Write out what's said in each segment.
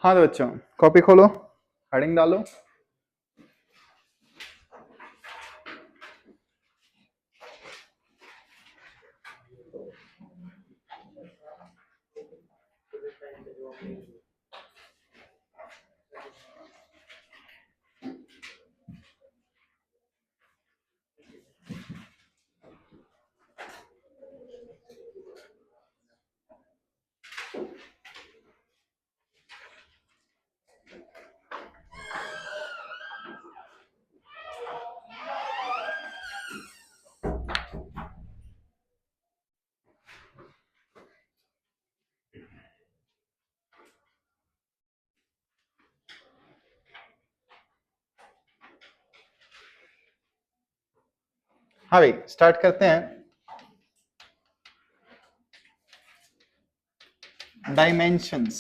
हाँ तो बच्चों, कॉपी खोलो, हेडिंग डालो। हाँ भाई, स्टार्ट करते हैं। डायमेंशंस।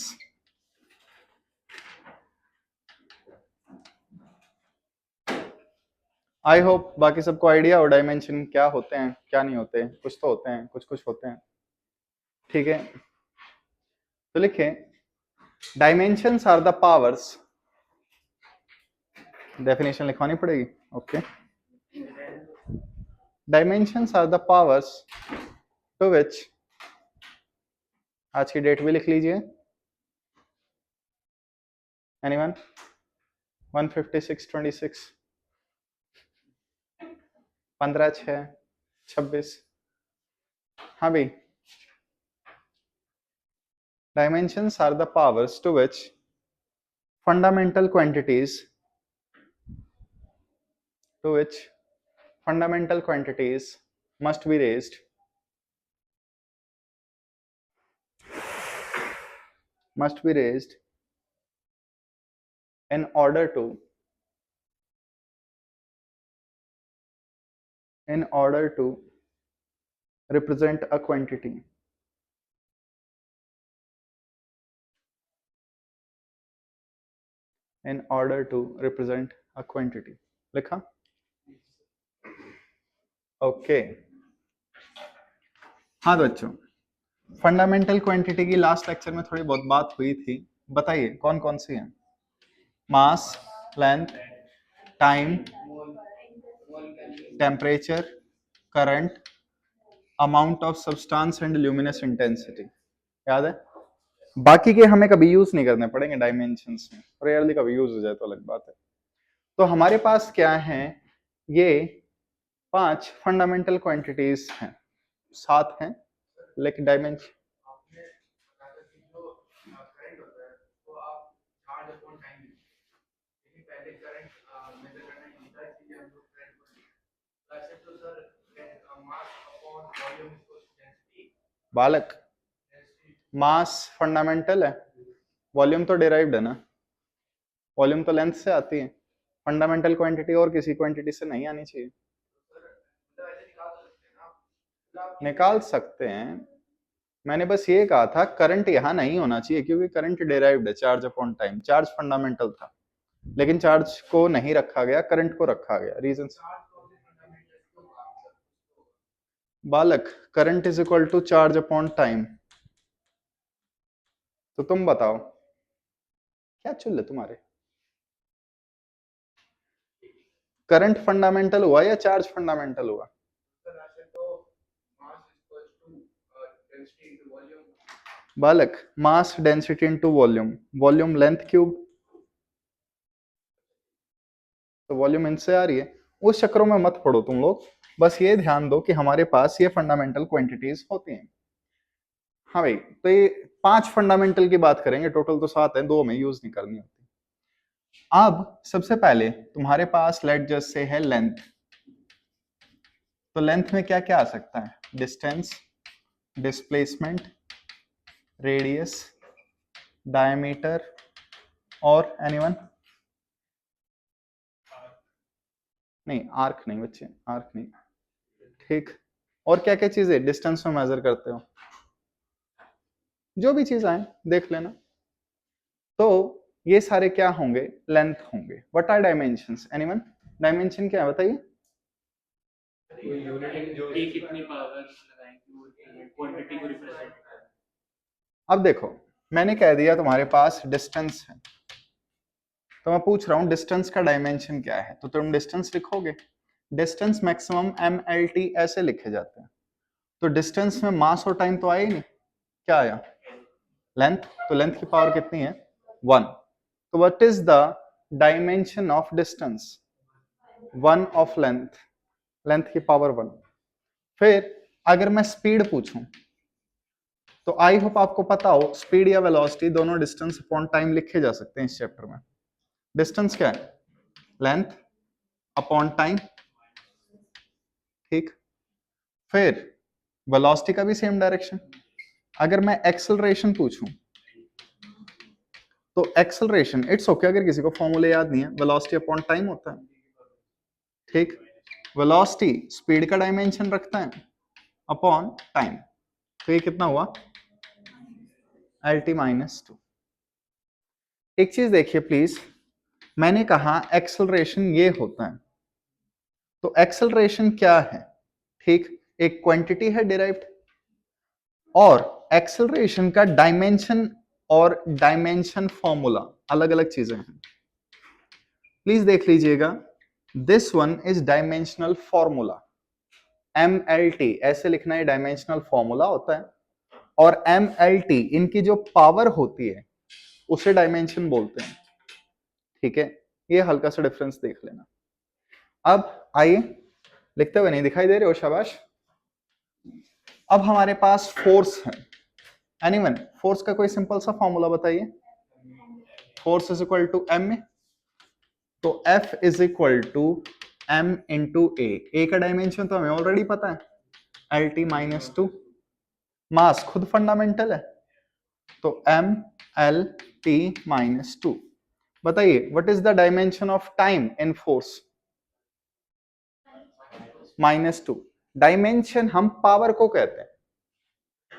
आई होप बाकी सबको आइडिया हो डायमेंशन क्या होते हैं, क्या नहीं होते। कुछ तो होते हैं, कुछ कुछ होते हैं। ठीक है, तो लिखें, dimensions are the powers. Definition लिखवानी पड़ेगी। Okay, dimensions are the powers to which, आज की डेट भी लिख लीजिए। एनीवन? 15626 15/6/26। हाँ भाई, dimensions are the powers to which fundamental quantities to which fundamental quantities must be raised in order to represent a quantity. In order to represent a quantity. लिखा? Okay. हाँ तो बच्चों, फंडामेंटल क्वांटिटी की last lecture में थोड़ी बहुत बात हुई थी। बताइए कौन कौन सी है? Mass, length, time, temperature, current, amount of substance and luminous intensity. याद है? बाकी के हमें कभी यूज नहीं करने पड़ेंगे डायमेंशंस में, रेयरली कभी यूज हो जाए तो अलग बात है। तो हमारे पास क्या है, ये 5 फंडामेंटल क्वांटिटीज हैं, 7 हैं, लेकिन डायमेंशन बालक, मास फंडामेंटल है, वॉल्यूम तो डिराइव्ड है ना, वॉल्यूम तो लेंथ से आती है। फंडामेंटल क्वांटिटी और किसी क्वांटिटी से नहीं आनी चाहिए। निकाल सकते हैं, मैंने बस ये कहा था करंट यहां नहीं होना चाहिए क्योंकि करंट डिराइव्ड है charge upon time. Charge fundamental था लेकिन चार्ज को नहीं रखा गया, करंट को रखा गया। रीजन बालक, current is equal to charge upon time. तो तुम बताओ क्या चुल है तुम्हारे, करंट फंडामेंटल हुआ या चार्ज फंडामेंटल हुआ? बालक, mass density into volume, volume length cube, तो वॉल्यूम इनसे आ रही है। उस चक्रों में मत पड़ो तुम लोग, बस ये ध्यान दो कि हमारे पास ये फंडामेंटल क्वांटिटीज होती हैं। हाँ भाई, तो ये 5 फंडामेंटल की बात करेंगे, टोटल तो 7 है, 2 में यूज नहीं करनी होती। अब सबसे पहले तुम्हारे पास लेट जस्ट से है लेंथ। तो लेंथ में क्या क्या आ सकता है? डिस्टेंस, डिस्प्लेसमेंट, रेडियस, डायमीटर और एनीवन? नहीं, आर्क नहीं बच्चे, आर्क नहीं। ठीक, और क्या क्या चीजें डिस्टेंस में मेजर करते हो? जो भी चीज आए देख लेना। तो ये सारे क्या होंगे? लेंथ होंगे। What are dimensions? Anyone? Dimension क्या है बताइए? कितनी पावर लगाएंगे वो क्वांटिटी को रिप्रेजेंट करता है। अब देखो, मैंने कह दिया तुम्हारे पास डिस्टेंस है, तो मैं पूछ रहा हूँ डिस्टेंस का डायमेंशन क्या है, तो तुम डिस्टेंस लिखोगे। डिस्टेंस मैक्सिमम MLT ऐसे लिखे जाते हैं। तो डिस्टेंस में मास और टाइम तो आया ही नहीं, क्या आया? लेंथ। तो लेंथ की पावर कितनी है? 1। तो what is the dimension of distance? 1 of length, length की पावर 1। फिर अगर मैं स्पीड पूछूं, तो आई होप आपको पता हो स्पीड या वेलोसिटी दोनों डिस्टेंस अपॉन टाइम लिखे जा सकते हैं इस चैप्टर में। डिस्टेंस क्या है? लेंथ अपॉन टाइम, ठीक। फिर वेलोसिटी का भी सेम डायरेक्शन। अगर मैं एक्सेलरेशन पूछूं, तो एक्सेलरेशन इट्स ओके अगर किसी को फॉर्मूले याद नहीं है, वेलोसिटी अपॉन टाइम होता है, ठीक। वेलोसिटी स्पीड का डायमेंशन रखता है अपॉन टाइम। तो ये कितना हुआ? LT-2। एक चीज देखिए प्लीज, मैंने कहा एक्सेलरेशन ये होता है, तो एक्सेलरेशन क्या है? ठीक, एक क्वांटिटी है डिराइव्ड, और एक्सेलरेशन का डायमेंशन और डायमेंशन फॉर्मूला अलग अलग चीजें हैं। प्लीज देख लीजिएगा, this one is dimensional formula, MLT ऐसे लिखना है, डायमेंशनल फॉर्मूला होता है। और MLT इनकी जो पावर होती है उसे डायमेंशन बोलते हैं, ठीक है। ये हल्का सा डिफरेंस देख लेना। अब आइए, लिखते हुए नहीं दिखाई दे रहे हो, शाबाश। अब हमारे पास फोर्स है। एनीवन फोर्स का कोई सिंपल सा फॉर्मूला बताइए। Force is equal to M, तो F is equal to M into A का डायमेंशन तो हमें ऑलरेडी पता है, LT-2। मास खुद फंडामेंटल है, तो MLT-2। बताइए what is the dimension of time in force? -2। Dimension हम पावर को कहते हैं।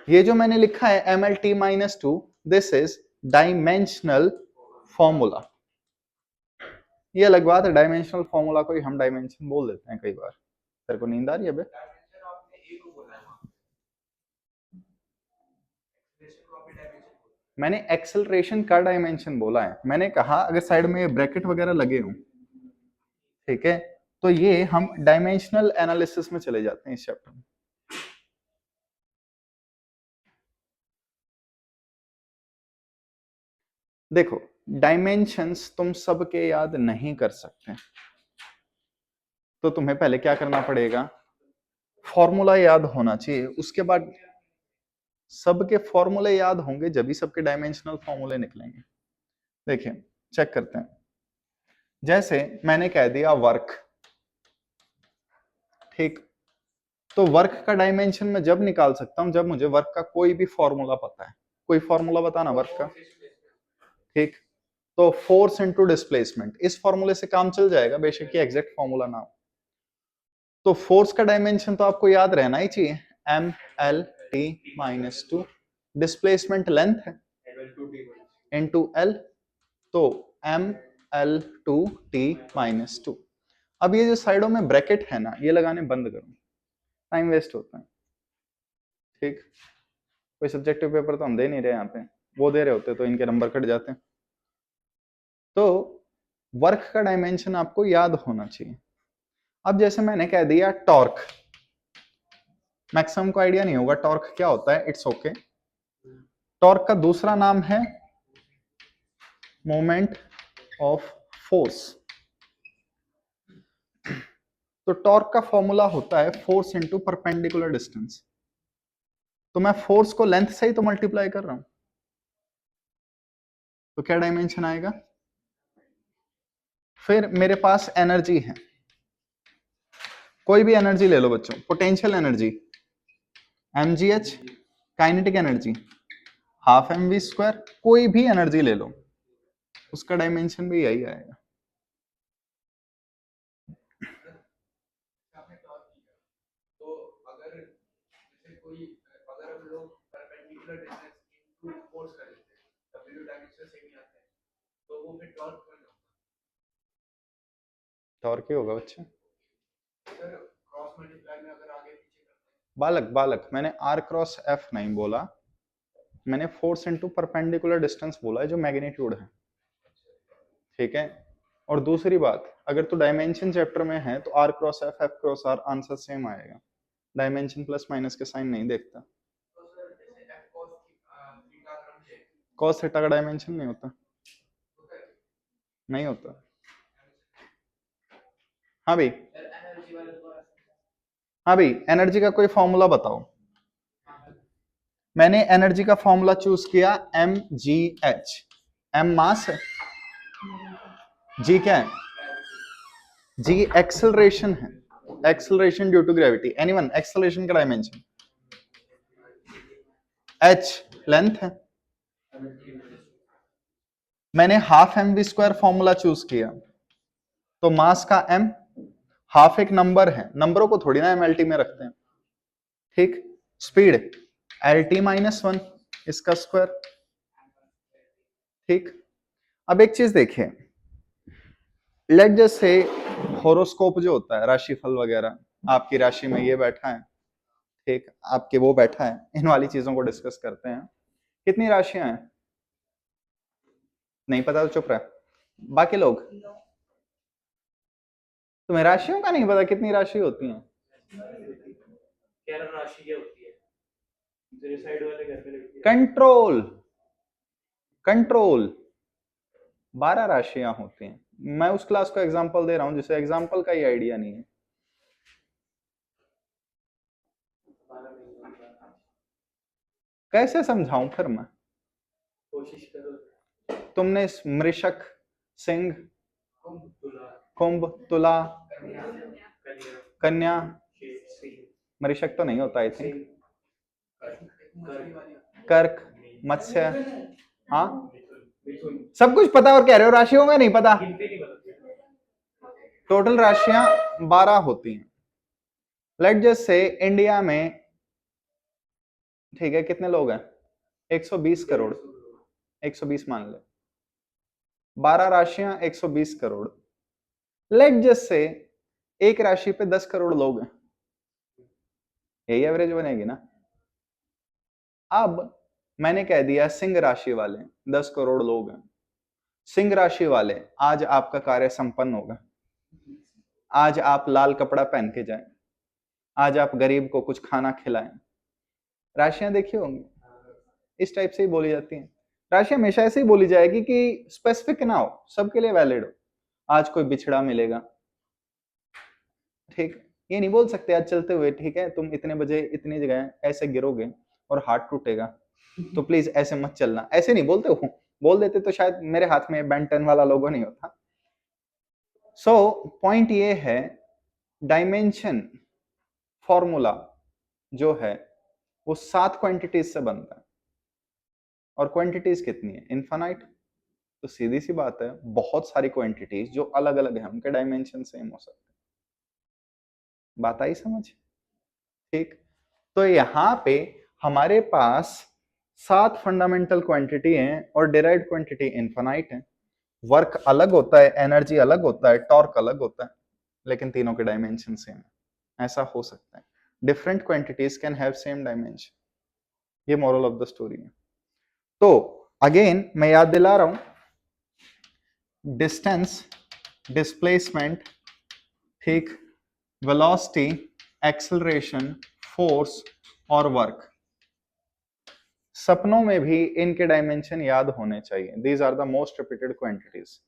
ये जो मैंने लिखा है MLT-2, this is dimensional formula. ये अलग बात है, डायमेंशनल फॉर्मूला को ही हम डायमेंशन बोल देते हैं कई बार। तेरे को नींद आ रही है बे? मैंने एक्सेलरेशन का डायमेंशन बोला है। मैंने कहा अगर साइड में ब्रैकेट वगैरह लगे हों, ठीक है, तो ये हम डायमेंशनल एनालिसिस में चले जाते हैं इस चैप्टर में। देखो, डायमेंशंस तुम सबके याद नहीं कर सकते, तो तुम्हें पहले क्या करना पड़ेगा? फॉर्मूला याद होना चाहिए, उसके बाद सबके फॉर्मूले याद होंगे जब भी सबके डायमेंशनल फॉर्मूले निकलेंगे। देखिए, चेक करते हैं। जैसे मैंने कह दिया वर्क, ठीक, तो वर्क का डायमेंशन मैं जब निकाल सकता हूं जब मुझे वर्क का कोई भी फॉर्मूला पता है। कोई फॉर्मूला बताना वर्क का, ठीक। तो फोर्स इनटू डिस्प्लेसमेंट, इस फॉर्मूले से काम चल जाएगा, बेशक ये एग्जैक्ट फॉर्मूला ना हो। तो फोर्स का डायमेंशन तो आपको याद रहना ही चाहिए, MLT-2। डिस्प्लेसमेंट लेंथ है इनटू L, तो ML2T-2। अब ये जो साइडों में ब्रैकेट है ना, ये लगाने बंद करो, टाइम वेस्ट होता है, ठीक। कोई सब्जेक्टिव पेपर तो हम दे नहीं रहे यहाँ पे, वो दे रहे होते तो इनके नंबर कट जाते हैं। तो वर्क का डायमेंशन आपको याद होना चाहिए। अब जैसे मैंने कह दिया टॉर्क, मैक्सिमम को आइडिया नहीं होगा टॉर्क क्या होता है, इट्स ओके। टॉर्क का दूसरा नाम है मोमेंट ऑफ फोर्स। तो टॉर्क का फॉर्मूला होता है फोर्स इंटू परपेंडिकुलर डिस्टेंस। तो मैं फोर्स को लेंथ से ही तो मल्टीप्लाई कर रहा हूं, तो क्या डायमेंशन आएगा? फिर मेरे पास एनर्जी है, कोई भी एनर्जी ले लो बच्चों, potential energy mgh, kinetic energy half mv², कोई भी एनर्जी ले लो, उसका डायमेंशन भी यही आएगा। टॉर्क ही होगा बच्चे। बालक बालक, मैंने R क्रॉस F नहीं बोला, मैंने फोर्स इंटू परपेंडिकुलर डिस्टेंस बोला है जो मैग्नीट्यूड है, ठीक है। और दूसरी बात, अगर तो डायमेंशन चैप्टर में है तो R cross F cross R answer same आएगा, डायमेंशन प्लस माइनस के साइन नहीं देखता। कॉस थीटा का डायमेंशन नहीं होता, नहीं होता। हाँ भाई, हाँ भाई, एनर्जी का कोई फॉर्मूला बताओ। मैंने एनर्जी का फॉर्मूला चूज किया mgh। m मास है, g क्या है, g एक्सेलरेशन है, acceleration due to gravity. Anyone acceleration का डायमेंशन, h लेंथ है। मैंने half M V square formula choose किया, तो मास का m, हाफ एक नंबर है, नंबरों को थोड़ी ना एमएलटी में रखते हैं, ठीक। Speed L T minus one, इसका स्क्वायर, ठीक। अब एक चीज देखिए, लेट जस्ट से होरोस्कोप जो होता है, राशिफल वगैरह, आपकी राशि में ये बैठा है, ठीक, आपके वो बैठा है, इन वाली चीजों को डिस्कस करते हैं। कितनी राशियां हैं, नहीं पता तो चुप रहा। बाकी लोग, तुम्हें राशियों का नहीं पता कितनी राशि होती हैं? 11 राशि क्या होती है? तेरे साइड वाले घर पे लगती है। कंट्रोल, कंट्रोल 12 राशियां होती हैं। मैं उस क्लास को एग्जांपल दे रहा हूं जिसे एग्जांपल का ही आइडिया नहीं है। कैसे समझाऊं फिर मैं? कोशिश करो। तुमने मृषक, सिंह, कुंभ, तुला, कुंभ, तुला, कन्या, कन्या, सिंह, मृषक तो नहीं होता आई थिंक, सिंह, कर्क, मत्स्य, हाँ मिथुन, सब कुछ पता और कह रहे हो राशियों का नहीं पता। गिनती नहीं पता। टोटल राशियां 12 होती हैं। लेट जस्ट से इंडिया में, ठीक है, कितने लोग हैं, 120 करोड़, 120 मान ले, 12 राशियां 120 करोड़। लेट जस्ट से एक राशि पे 10 करोड़ लोग हैं, यही एवरेज बनेगी ना। अब मैंने कह दिया सिंह राशि वाले 10 करोड़ लोग हैं, सिंह राशि वाले आज आपका कार्य संपन्न होगा, आज आप लाल कपड़ा पहन के जाएं, आज आप गरीब को कुछ खाना खिलाएं। राशियां देखी होंगी, इस टाइप से ही बोली जाती हैं। राशि हमेशा ऐसे ही बोली जाएगी कि स्पेसिफिक ना हो, सबके लिए वैलिड हो। आज कोई बिछड़ा मिलेगा, ठीक, ये नहीं बोल सकते आज चलते हुए, ठीक है, तुम इतने बजे इतनी जगह ऐसे गिरोगे और हाथ टूटेगा, तो प्लीज ऐसे मत चलना, ऐसे नहीं बोलते हो। बोल देते तो शायद मेरे हाथ में बेन 10 वाला लोगो नहीं होता। सो पॉइंट ये है, डायमेंशन फॉर्मूला जो है वो 7 क्वांटिटीज से बनता है, और क्वांटिटीज कितनी है, इनफाइनाइट। तो सीधी सी बात है, बहुत सारी क्वांटिटीज जो अलग अलग है उनके डायमेंशन सेम हो सकते हैं। बात आई समझ, ठीक। तो यहां पे हमारे पास 7 फंडामेंटल क्वांटिटी हैं और डिराइव्ड क्वांटिटी इनफाइनाइट है। वर्क अलग होता है, एनर्जी अलग होता है, टॉर्क अलग होता है, लेकिन तीनों के डायमेंशन सेम है। ऐसा हो सकता है, different quantities can have same dimension, ये मॉरल ऑफ द स्टोरी है। तो अगेन मैं याद दिला रहा हूं, डिस्टेंस, डिस्प्लेसमेंट, ठीक, वेलोसिटी, एक्सेलरेशन, फोर्स और वर्क, सपनों में भी इनके डायमेंशन याद होने चाहिए। These are the most repeated quantities.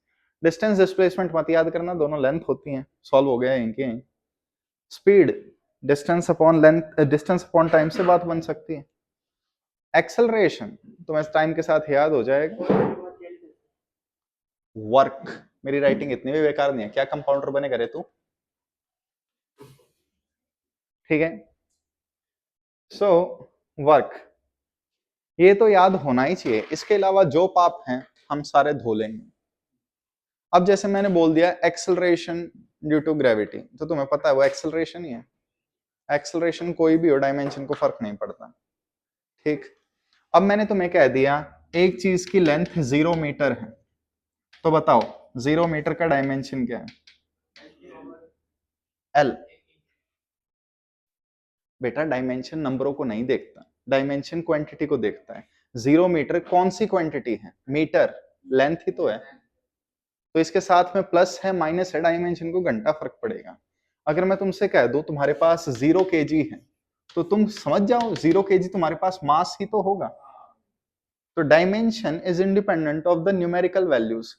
Distance displacement मत याद करना, दोनों लेंथ होती हैं, सॉल्व हो गया इनके। Speed distance upon length, distance upon time से बात बन सकती है। एक्सेलरेशन तुम्हें टाइम के साथ याद हो जाएगा। वर्क, मेरी राइटिंग इतनी भी बेकार नहीं है, क्या कंपाउंडर बनेगा रे तू, ठीक है। सो वर्क ये तो याद होना ही चाहिए, इसके अलावा जो पाप हैं हम सारे धो लेंगे। अब जैसे मैंने बोल दिया एक्सेलरेशन ड्यू टू ग्रेविटी, तो तुम्हें पता है वो एक्सेलरेशन ही है। एक्सेलरेशन कोई भी हो, डायमेंशन को फर्क नहीं पड़ता, ठीक। अब मैंने तुम्हें कह दिया एक चीज की लेंथ 0 मीटर है, तो बताओ 0 मीटर का डायमेंशन क्या है, एल। बेटा डायमेंशन नंबरों को नहीं देखता, डायमेंशन क्वांटिटी को देखता है। 0 मीटर कौन सी क्वांटिटी है? मीटर, लेंथ ही तो है। तो इसके साथ में प्लस है माइनस है, डायमेंशन को घंटा फर्क पड़ेगा। अगर मैं तुमसे कह दूं तुम्हारे पास 0 kg है, तो तुम समझ जाओ 0 kg तुम्हारे पास मास ही तो होगा। तो dimension is independent of the numerical values.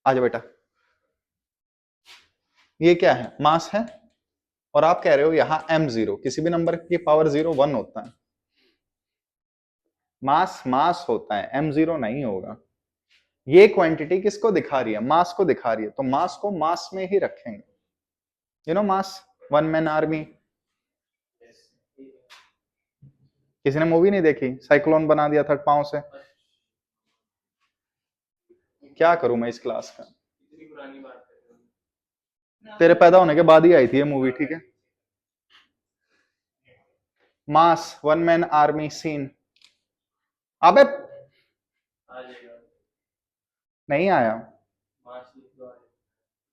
आजा बेटा, ये क्या है? मास है, और आप कह रहे हो यहां m0, किसी भी नंबर की पावर 0 1 होता है। मास मास होता है, m0 नहीं होगा। ये क्वांटिटी किसको दिखा रही है? मास को दिखा रही है, तो मास को मास में ही रखेंगे। You know mass, one man army. किसी ने मूवी नहीं देखी? साइक्लोन बना दिया था पांव से। क्या करूं मैं इस क्लास का? इतनी पुरानी बात है। तेरे पैदा होने के बाद ही आई थी ये मूवी, ठीक है। मास, वन मैन आर्मी सीन। अबे आ जाएगा। नहीं आया। मार्च लिख दो आगे।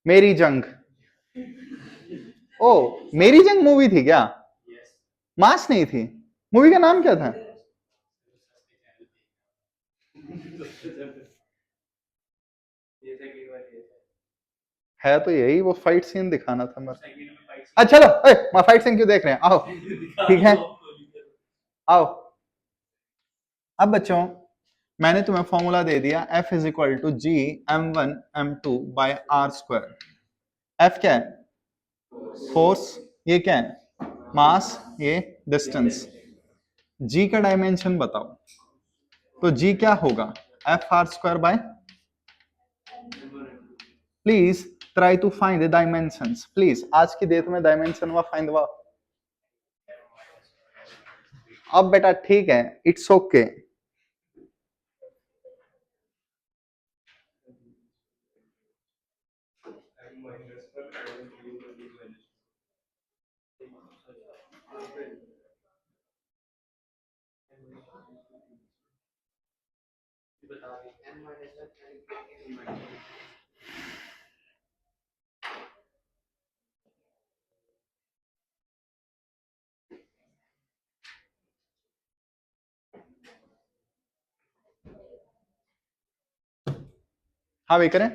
मेरी जंग। ओ, मेरी जंग मूवी थी क्या? यस। मास नहीं थी। मूवी का नाम क्या था? ये सेकंड वाली है तो यही, वो फाइट सीन दिखाना था मेरे। सेकंड में फाइट अच्छा चलो, फाइट सीन क्यों देख रहे हैं? आओ, ठीक है, आओ। अब बच्चों, मैंने तुम्हें फॉर्मूला दे दिया, F is equal to G m1 m2 by R square. F क्या है? फोर्स। ये क्या है? मास। ये डिस्टेंस। G का डायमेंशन बताओ। तो G क्या होगा? F R square by, please try to find the dimensions please. आज की डेट में डायमेंशन व फाइंड व। अब बेटा ठीक है, इट्स ओके। बता दी हाँ भाई करें,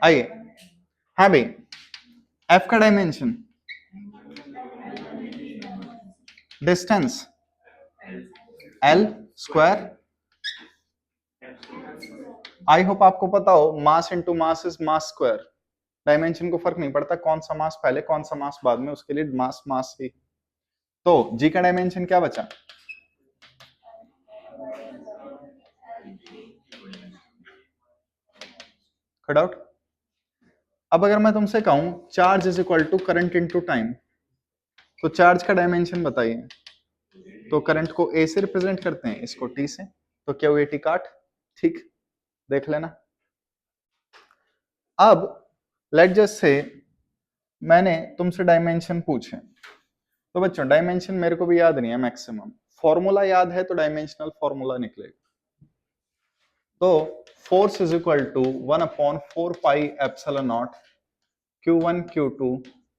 आइए। हाँ भाई, F का dimension, distance L square. I hope आपको पता हो, mass into mass is mass square. Dimension को फर्क नहीं पड़ता कौन सा मास पहले कौन सा मास बाद में, उसके लिए मास मास ही। तो जी का डायमेंशन क्या बचा? Cut out. अब अगर मैं तुमसे कहूं charge is equal to current into time, तो चार्ज का डायमेंशन बताइए। तो करंट को ए से रिप्रेजेंट करते हैं, इसको टी से, तो क्या हुई टी काट, ठीक, देख लेना। अब लेट जस्ट से मैंने तुमसे डायमेंशन पूछे, तो बच्चों डायमेंशन मेरे को भी याद नहीं है मैक्सिमम, फॉर्मूला याद है तो डायमेंशनल फॉर्मूला निकलेगा। तो force is equal to 1/4 pi epsilon naught Q1 Q2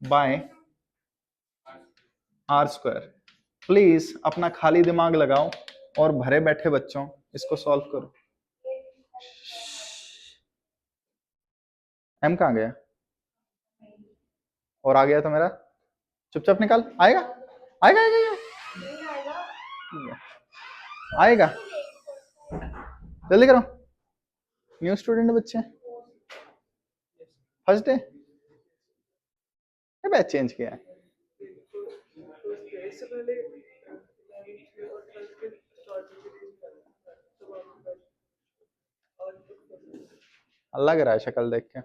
by R square. Please अपना खाली दिमाग लगाओ और भरे बैठे बच्चों इसको सॉल्व करो। एम कहाँ गया? और आ गया तो मेरा चुपचाप निकाल। आएगा आएगा आएगा आएगा, जल्दी करो। न्यू स्टूडेंट बच्चे, फर्स्ट डे, बैच चेंज किया है। लग रहा है शक्ल देख के,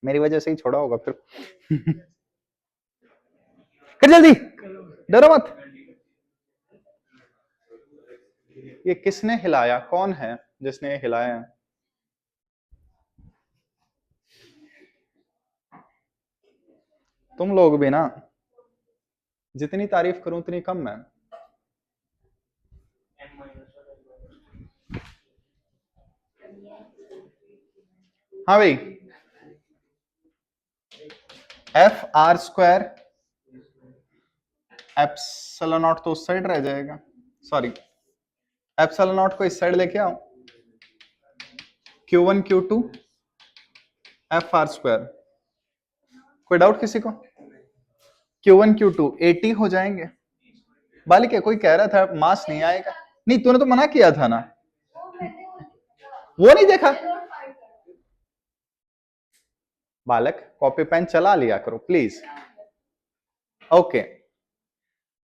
मेरी वजह से ही छोड़ा होगा फिर। कर जल्दी, डरो मत। ये किसने हिलाया? कौन है जिसने ये हिलाया? तुम लोग भी ना, जितनी तारीफ करूं उतनी कम है। हाँ भाई, F R square epsilon not तो उस साइड रह जाएगा, सॉरी एप्सिलॉन नॉट को इस साइड लेके आओ, Q1 Q2 F R square. कोई डाउट किसी को? Q1 Q2 80 हो जाएंगे। बालिक कोई कह रहा था मास नहीं आएगा, नहीं तूने तो मना किया था ना, वो नहीं देखा? बालक कॉपी पेन चला लिया करो प्लीज। ओके,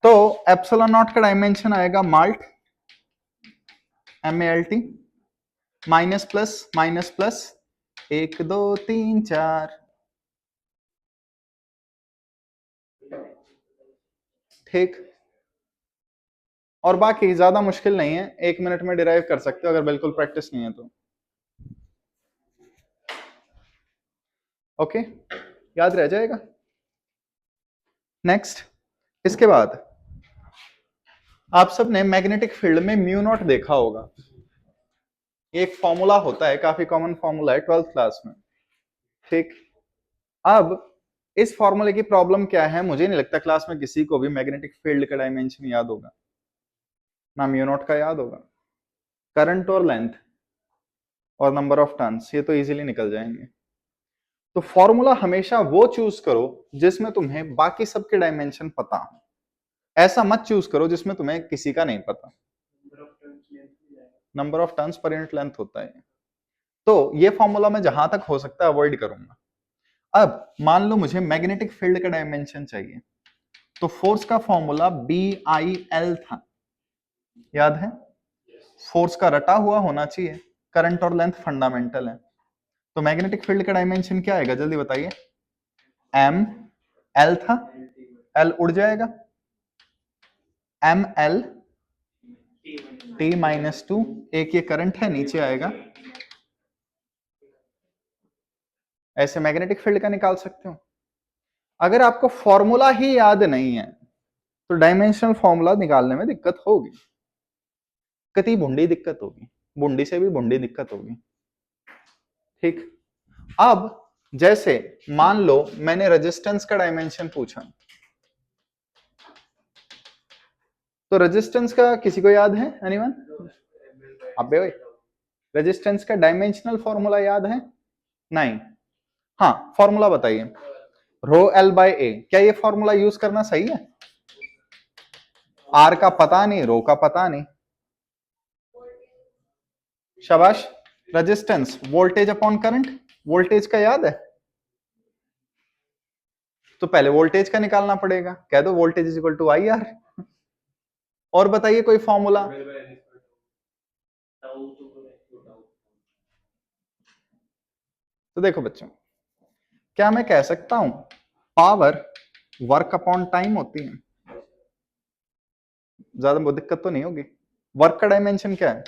तो एप्सिलॉन नॉट का डायमेंशन आएगा माल्ट MALT माइनस प्लस 1 2 3 4, ठीक। और बाकी ज्यादा मुश्किल नहीं है, 1 मिनट में डिराइव कर सकते हो अगर बिल्कुल प्रैक्टिस नहीं है तो। ओके, याद रह जाएगा। नेक्स्ट, इसके बाद आप सबने मैग्नेटिक फील्ड में म्यू नॉट देखा होगा, एक फॉर्मूला होता है, काफी कॉमन फॉर्मूला है 12th क्लास में, ठीक। अब इस फॉर्मूले की प्रॉब्लम क्या है, मुझे नहीं लगता क्लास में किसी को भी मैग्नेटिक फील्ड का डायमेंशन याद होगा, ना म्यू नॉट का याद होगा। करंट और लेंथ और नंबर ऑफ टर्न्स ये तो इजीली निकल जाएंगे। तो फॉर्मूला हमेशा वो चूज करो जिसमें तुम्हें बाकी सबके डायमेंशन पता हो, ऐसा मत चूज करो जिसमें तुम्हें किसी का नहीं पता। Number of turns per unit length होता है, तो ये फॉर्मूला मैं जहां तक हो सकता है अवॉइड करूंगा। अब मान लो मुझे मैग्नेटिक फील्ड का डायमेंशन चाहिए, तो फोर्स का फॉर्मूला BIL था, याद है? फोर्स का रटा हुआ होना चाहिए, करंट और लेंथ फंडामेंटल है, तो मैग्नेटिक फील्ड का डायमेंशन क्या आएगा जल्दी बताइए? ML था, L उड़ जाएगा, ML T-2, एक ये करंट है नीचे आएगा, ऐसे मैग्नेटिक फील्ड का निकाल सकते हो। अगर आपको फॉर्मूला ही याद नहीं है तो डायमेंशनल फॉर्मूला निकालने में दिक्कत होगी, कति भुंडी दिक्कत होगी, भुंडी से भी भुंडी दिक्कत होगी, ठीक। अब जैसे मान लो मैंने रेजिस्टेंस का डायमेंशन पूछा, तो रेजिस्टेंस का किसी को याद है? एनीवन? अबे भाई, रेजिस्टेंस का डायमेंशनल फॉर्मूला याद है? नहीं, हाँ फॉर्मूला बताइए। ρL/A, क्या ये फॉर्मूला यूज करना सही है? आर का पता नहीं, रो का पता नहीं, शाबाश। Resistance voltage upon current, voltage का याद है? तो पहले वोल्टेज का निकालना पड़ेगा, कह दो voltage is equal to IR। और बताइए कोई फॉर्मूला? तो देखो बच्चों, क्या मैं कह सकता हूं पावर वर्क अपॉन टाइम होती है, ज्यादा दिक्कत तो नहीं होगी। वर्क का डायमेंशन क्या है?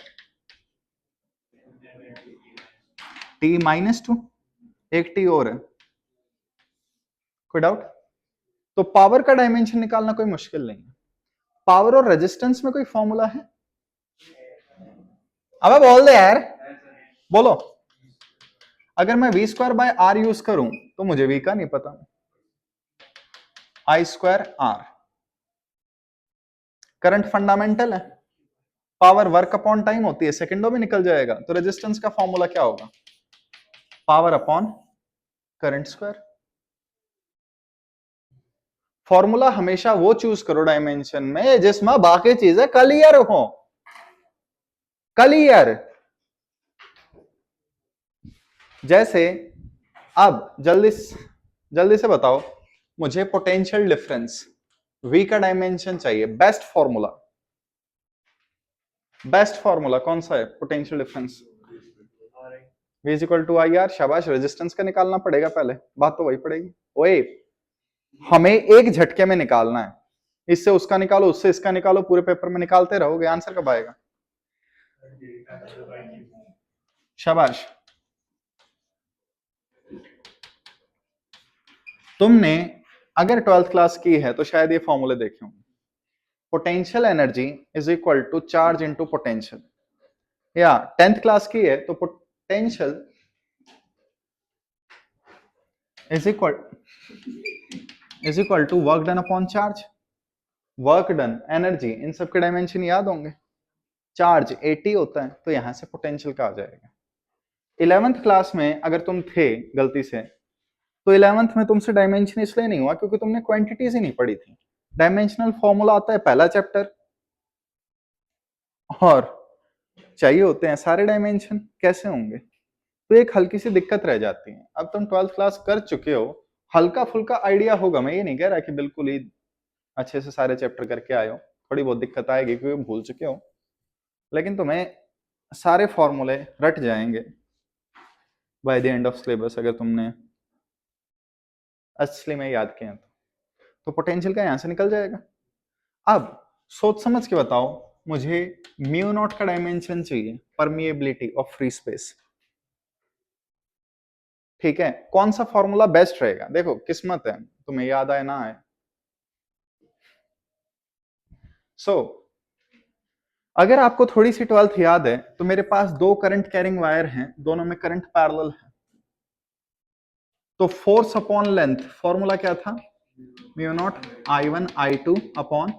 T-2, एक T और है, कोई डाउट? तो पावर का डायमेंशन निकालना कोई मुश्किल नहीं है। पावर और रेजिस्टेंस में कोई फॉर्मूला है? अब बोल दे यार, बोलो। अगर मैं V²/R यूज करूं तो मुझे V का नहीं पता, I²R। करंट फंडामेंटल है, पावर वर्क अपॉन टाइम होती है, सेकंडों में निकल जाएगा, तो रेजिस्टेंस का फॉर्मूला क्या होगा? Power upon current square. Formula हमेशा वो चूज करो डायमेंशन में जिसमें बाकी चीजें क्लियर हो, क्लियर। जैसे अब जल्दी से बताओ, मुझे पोटेंशियल डिफरेंस V का डायमेंशन चाहिए, बेस्ट फॉर्मूला कौन सा है potential difference? V is equal to IR। शाबाश, रेजिस्टेंस का निकालना पड़ेगा पहले, बात तो वही पड़ेगी। ओए, हमें एक झटके में निकालना है, इससे उसका निकालो, उससे इसका निकालो, पूरे पेपर में निकालते रहोगे, आंसर कब आएगा? शाबाश। तुमने अगर 12th क्लास की है तो शायद ये फॉर्मूले देखे होंगे, potential energy is equal to charge into potential, या 10th क्लास की है तो potential is equal is equal to work done upon charge. Work done, energy, इन सब के डायमेंशन याद होंगे। चार्ज 80 होता है तो यहां से पोटेंशियल का आ जाएगा। 11th क्लास में अगर तुम थे गलती से, तो 11th में तुमसे डायमेंशन इसलिए नहीं हुआ क्योंकि तुमने क्वांटिटीज ही नहीं पढ़ी थी। डायमेंशनल फॉर्मूला आता है पहला चैप्टर, और चाहिए होते हैं सारे डायमेंशन, कैसे होंगे? तो एक हल्की सी दिक्कत रह जाती है। अब तुम 12th क्लास कर चुके हो, हल्का फुल्का आइडिया होगा, मैं ये नहीं कह रहा कि बिल्कुल ही अच्छे से सारे चैप्टर करके आए हो, थोड़ी बहुत दिक्कत आएगी क्योंकि भूल चुके हो, लेकिन तुम्हें सारे फॉर्मूले रट जाएंगे by the end of syllabus अगर तुमने असली में याद किया तो पोटेंशियल का यहां से निकल जाएगा। अब सोच समझ के बताओ, मुझे म्यू नॉट का डायमेंशन चाहिए, परमिएबिलिटी ऑफ फ्री स्पेस। ठीक है, कौन सा फॉर्मूला बेस्ट रहेगा? देखो किस्मत है, तुम्हें याद आए ना आए। अगर आपको थोड़ी सी 12th याद है तो मेरे पास दो करंट कैरिंग वायर हैं, दोनों में करंट पैरेलल है, तो फोर्स अपॉन लेंथ फॉर्मूला क्या था? Mu naught I1 I2 upon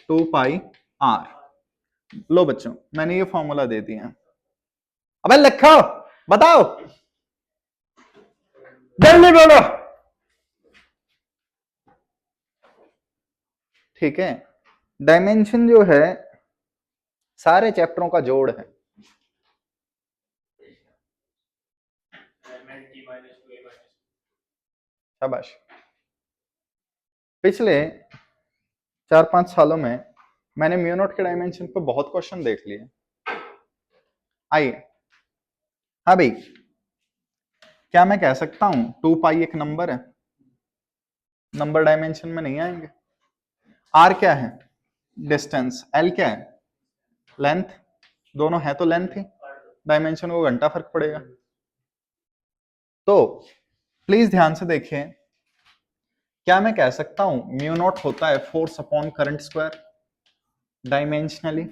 2 पाई R। लो बच्चों, मैंने ये फॉर्मूला दे दिया। अबे लिखो, बताओ, जल्दी बोलो। ठीक है, डायमेंशन जो है सारे चैप्टरों का जोड़ है। शाबाश। पिछले 4-5 सालों में मैंने म्यू नॉट के डायमेंशन पे बहुत क्वेश्चन देख लिए। आइए, हाँ भाई, क्या मैं कह सकता हूं 2 पाई एक नंबर है? नंबर डायमेंशन में नहीं आएंगे। आर क्या है? डिस्टेंस। एल क्या है? लेंथ। दोनों है तो लेंथ ही, डायमेंशन को घंटा फर्क पड़ेगा। तो प्लीज ध्यान से देखिए, क्या मैं कह सकता हूं म्यू नॉट होता है force upon current square dimensionally?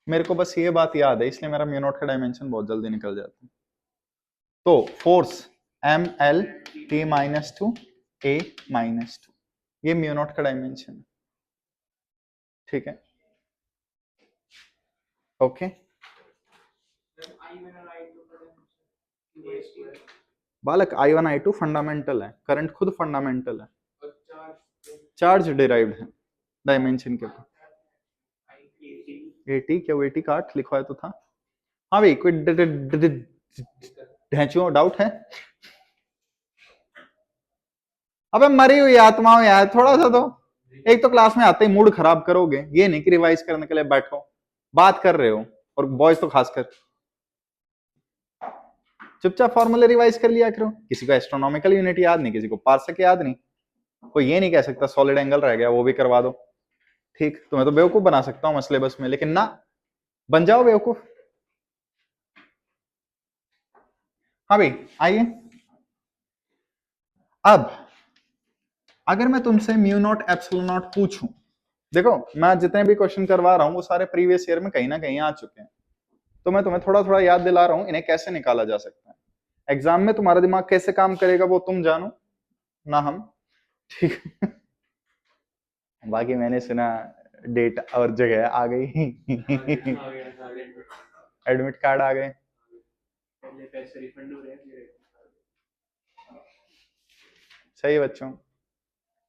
मेरे को बस ये बात याद है, इसलिए मेरा म्यू नॉट का डायमेंशन बहुत जल्दी निकल जाता है। तो फोर्स ML T-2 A-2, ये म्यू नॉट का डायमेंशन है। ठीक है, ओके। बालक I1 I2 फंडामेंटल है, करंट खुद फंडामेंटल है, चार्ज डिराइव्ड है डायमेंशन के ऊपर। 80 क्या? 80 काट लिखवाया तो था। हाँ भाई, कोई ढैंचुओं डाउट है? अबे मरी हुई आत्माओं यार, थोड़ा सा तो, एक तो क्लास में आते ही मूड खराब करोगे, ये नहीं कि रिवाइज करने के लिए बैठो, बात कर रहे हो, और बॉयज तो खासकर। चुपचाप फॉर्मूले रिवाइज कर लिया करो। किसी को एस्ट्रोनॉमिकल यूनिट याद नहीं, किसी को पार्सक याद नहीं, कोई ये नहीं कह सकता सॉलिड एंगल रह गया, वो भी करवा दो। ठीक, तुम्हें तो बेवकूफ बना सकता हूं मैं सिलेबस में, लेकिन ना, बन जाओ बेवकूफ। हाँ भाई, आइए। अब अगर मैं तुमसे म्यू नॉट एप्सिलॉन नॉट पूछूं, देखो मैं जितने भी क्वेश्चन करवा रहा हूं वो सारे प्रीवियस ईयर में कहीं ना कहीं आ चुके हैं, तो मैं तुम्हें थोड़ा थोड़ा याद दिला रहा हूं इन्हें कैसे निकाला जा सकता है। एग्जाम में तुम्हारा दिमाग कैसे काम करेगा वो तुम जानो ना हम। ठीक। बाकी मैंने सुना डेट और जगह आ गई। एडमिट कार्ड आ गए। पहले पैसे रिफंड हो रहे हैं। सही बच्चों,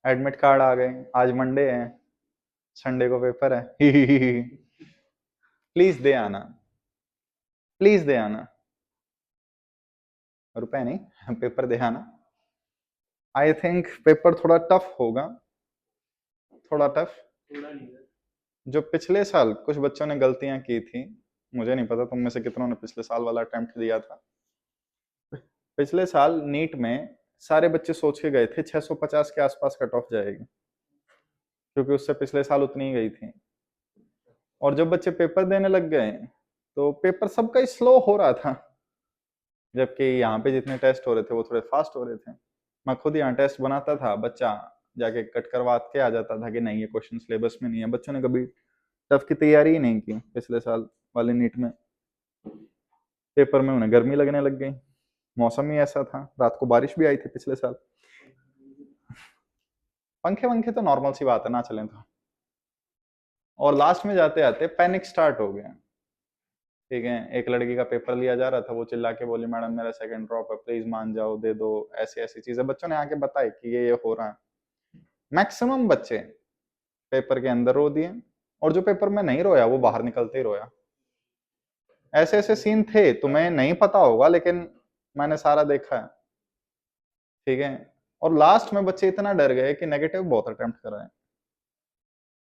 एडमिट कार्ड आ गए। आज मंडे है, संडे को पेपर है। प्लीज दे आना, प्लीज दे आना, रुपए नहीं, पेपर दे आना। आई थिंक पेपर थोड़ा टफ होगा, थोड़ा टफ। थोड़ा नहीं, जो पिछले साल कुछ बच्चों ने गलतियां की थी, मुझे नहीं पता तुम में से कितनों ने पिछले साल वाला अटेम्प्ट दिया था। पिछले साल नीट में सारे बच्चे सोच के गए थे 650 के आसपास कट ऑफ जाएगी, क्योंकि उससे पिछले साल उतनी ही गई थी। और जब बच्चे पेपर देने लग गए तो पेपर सबका ही स्लो हो रहा था, जबकि यहाँ पे जितने टेस्ट हो रहे थे वो थोड़े फास्ट हो रहे थे। मैं खुद यहाँ टेस्ट बनाता था, बच्चा जाके कट करवा के आ जाता था कि नहीं ये क्वेश्चन सिलेबस में नहीं है। बच्चों ने कभी टफ की तैयारी ही नहीं की पिछले साल वाले नीट में, पेपर में उन्हें गर्मी लगने लग गई। मौसम ही ऐसा था, रात को बारिश भी आई थी पिछले साल। पंखे वंखे तो नॉर्मल सी बात है, ना चलें तो। और लास्ट में जाते आते पैनिक स्टार्ट हो गया। ठीक है, एक लड़की का पेपर लिया जा रहा था, वो चिल्ला के बोली मैडम मेरा सेकंड ड्रॉप है, प्लीज मान जाओ, दे दो। ऐसी ऐसी चीजें बच्चों ने आके बताई कि ये हो रहा है। मैक्सिमम बच्चे पेपर के अंदर रो दिए, और जो पेपर में नहीं रोया वो बाहर निकलते ही रोया। ऐसे ऐसे सीन थे, तुम्हें नहीं पता होगा लेकिन मैंने सारा देखा है। ठीक है, और लास्ट में बच्चे इतना डर गए कि नेगेटिव बहुत अटेम्प्ट कर रहे हैं,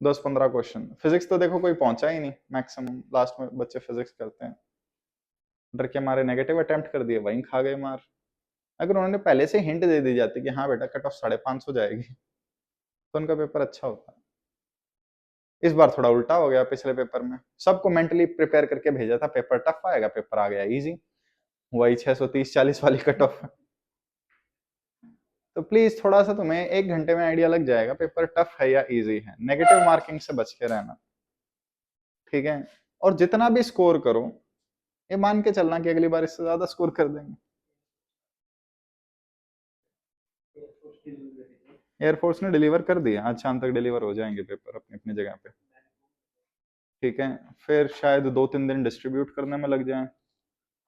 10-15 क्वेश्चन। फिजिक्स तो देखो कोई पहुंचा ही नहीं, मैक्सिमम लास्ट में बच्चे फिजिक्स करते हैं। डर के मारे नेगेटिव अटेम्प्ट कर दिए, वहीं खा गए मार। अगर उन्होंने पहले से हिंट दे दी जाती कि हाँ बेटा कट ऑफ 550 जाएगी, तो उनका पेपर अच्छा होता। इस बार थोड़ा उल्टा हो गया। पिछले पेपर में सबको मेंटली प्रिपेयर करके भेजा था, पेपर टफ आएगा, पेपर आ गया इजी, वही 630-40 वाली कट ऑफ। तो प्लीज थोड़ा सा तुम्हें 1 घंटे में आइडिया लग जाएगा पेपर टफ है या इजी है। नेगेटिव मार्किंग से बच के रहना, ठीक है। और जितना भी स्कोर करो, ये मान के चलना कि अगली बार इससे ज्यादा स्कोर कर देंगे। एयरफोर्स ने डिलीवर कर दिया, आज शाम तक डिलीवर हो जाएंगे पेपर अपनी अपनी जगह पे। ठीक है, फिर शायद 2-3 दिन डिस्ट्रीब्यूट करने में लग जाए,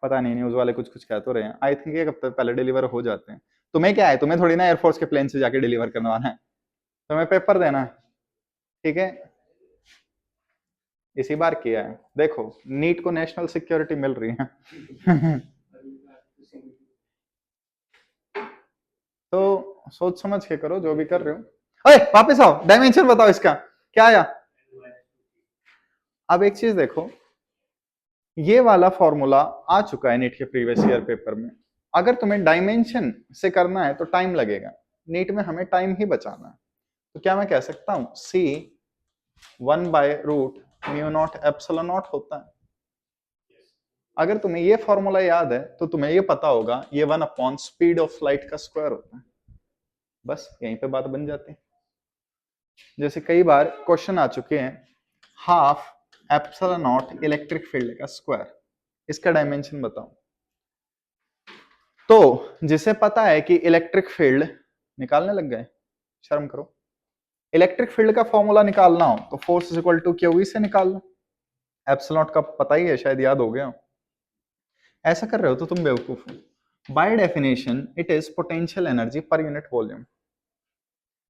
पता नहीं, न्यूज वाले कुछ कुछ कह तो रहे हैं। आई थिंक एक हफ्ते पहले डिलीवर हो जाते हैं। तुम्हें क्या है, तुम्हें थोड़ी ना एयरफोर्स के प्लेन से जाके डिलीवर करवाना है, तुम्हें पेपर देना है। ठीक है, इसी बार किया है। देखो नीट को नेशनल सिक्योरिटी मिल रही है। तो सोच समझ के करो जो भी कर रहे हो। अरे वापस आओ, डायमेंशन बताओ इसका क्या आया। अब एक चीज देखो, ये वाला फॉर्मूला आ चुका है नीट के प्रीवियस ईयर पेपर में। अगर तुम्हें डायमेंशन से करना है तो टाइम लगेगा, नीट में हमें टाइम ही बचाना है। तो क्या मैं कह सकता हूं C 1/√μ0ε0 होता है। अगर तुम्हें ये फॉर्मूला याद है तो तुम्हें ये पता होगा ये 1/स्पीड ऑफ लाइट का स्क्वायर होता है। बस यहीं पे बात बन जाती है। जैसे कई बार क्वेश्चन आ चुके हैं, हाफ ε0 इलेक्ट्रिक फील्ड का स्क्वायर, इसका डायमेंशन बताओ। तो जिसे पता है कि इलेक्ट्रिक फील्ड, निकालने लग गए, शर्म करो। इलेक्ट्रिक फील्ड का फॉर्मूला निकालना हो तो force is equal to Q से निकाल लो। एप्सिलॉन का पता ही है, शायद याद हो गया हो। ऐसा कर रहे हो तो तुम बेवकूफ हो। By definition it is potential energy per unit volume.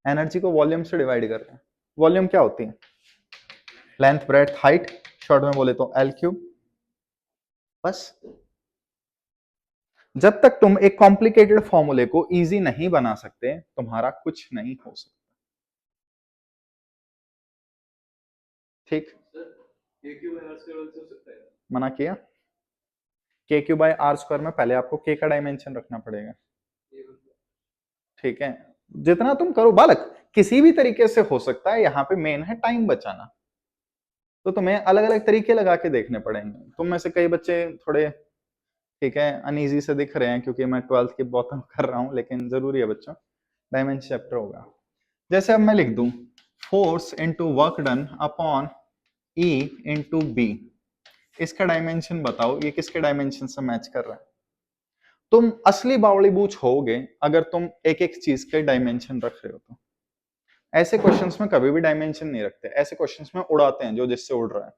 Energy को वॉल्यूम से डिवाइड कर रहे हैं। वॉल्यूम क्या होती है, लेंथ ब्रेड्थ हाइट, शॉर्ट में बोले तो L क्यूब। बस जब तक तुम एक कॉम्प्लिकेटेड फॉर्मूले को इजी नहीं बना सकते, तुम्हारा कुछ नहीं हो सकता। ठीक, मना किया। k/r² में पहले आपको k का डायमेंशन रखना पड़ेगा। ठीक है, जितना तुम करो बालक, किसी भी तरीके से हो सकता है, यहाँ पे मेन है टाइम बचाना। तो तुम्हें अलग अलग तरीके लगा के देखने पड़ेंगे। तुम में से कई बच्चे थोड़े, ठीक है, अनईजी से दिख रहे हैं क्योंकि मैं 12th की बॉटम कर रहा हूं, लेकिन जरूरी है बच्चों, डायमेंशन चैप्टर होगा। जैसे अब मैं लिख दूं force into work done upon E into B, इसका डायमेंशन बताओ, ये किसके डायमेंशन से मैच कर रहा है। तुम असली बावली बूझ होगे अगर तुम एक एक चीज के डायमेंशन रख रहे हो तो। ऐसे क्वेश्चंस में कभी भी डायमेंशन नहीं रखते, ऐसे क्वेश्चंस में उड़ाते हैं जो जिससे उड़ रहा है।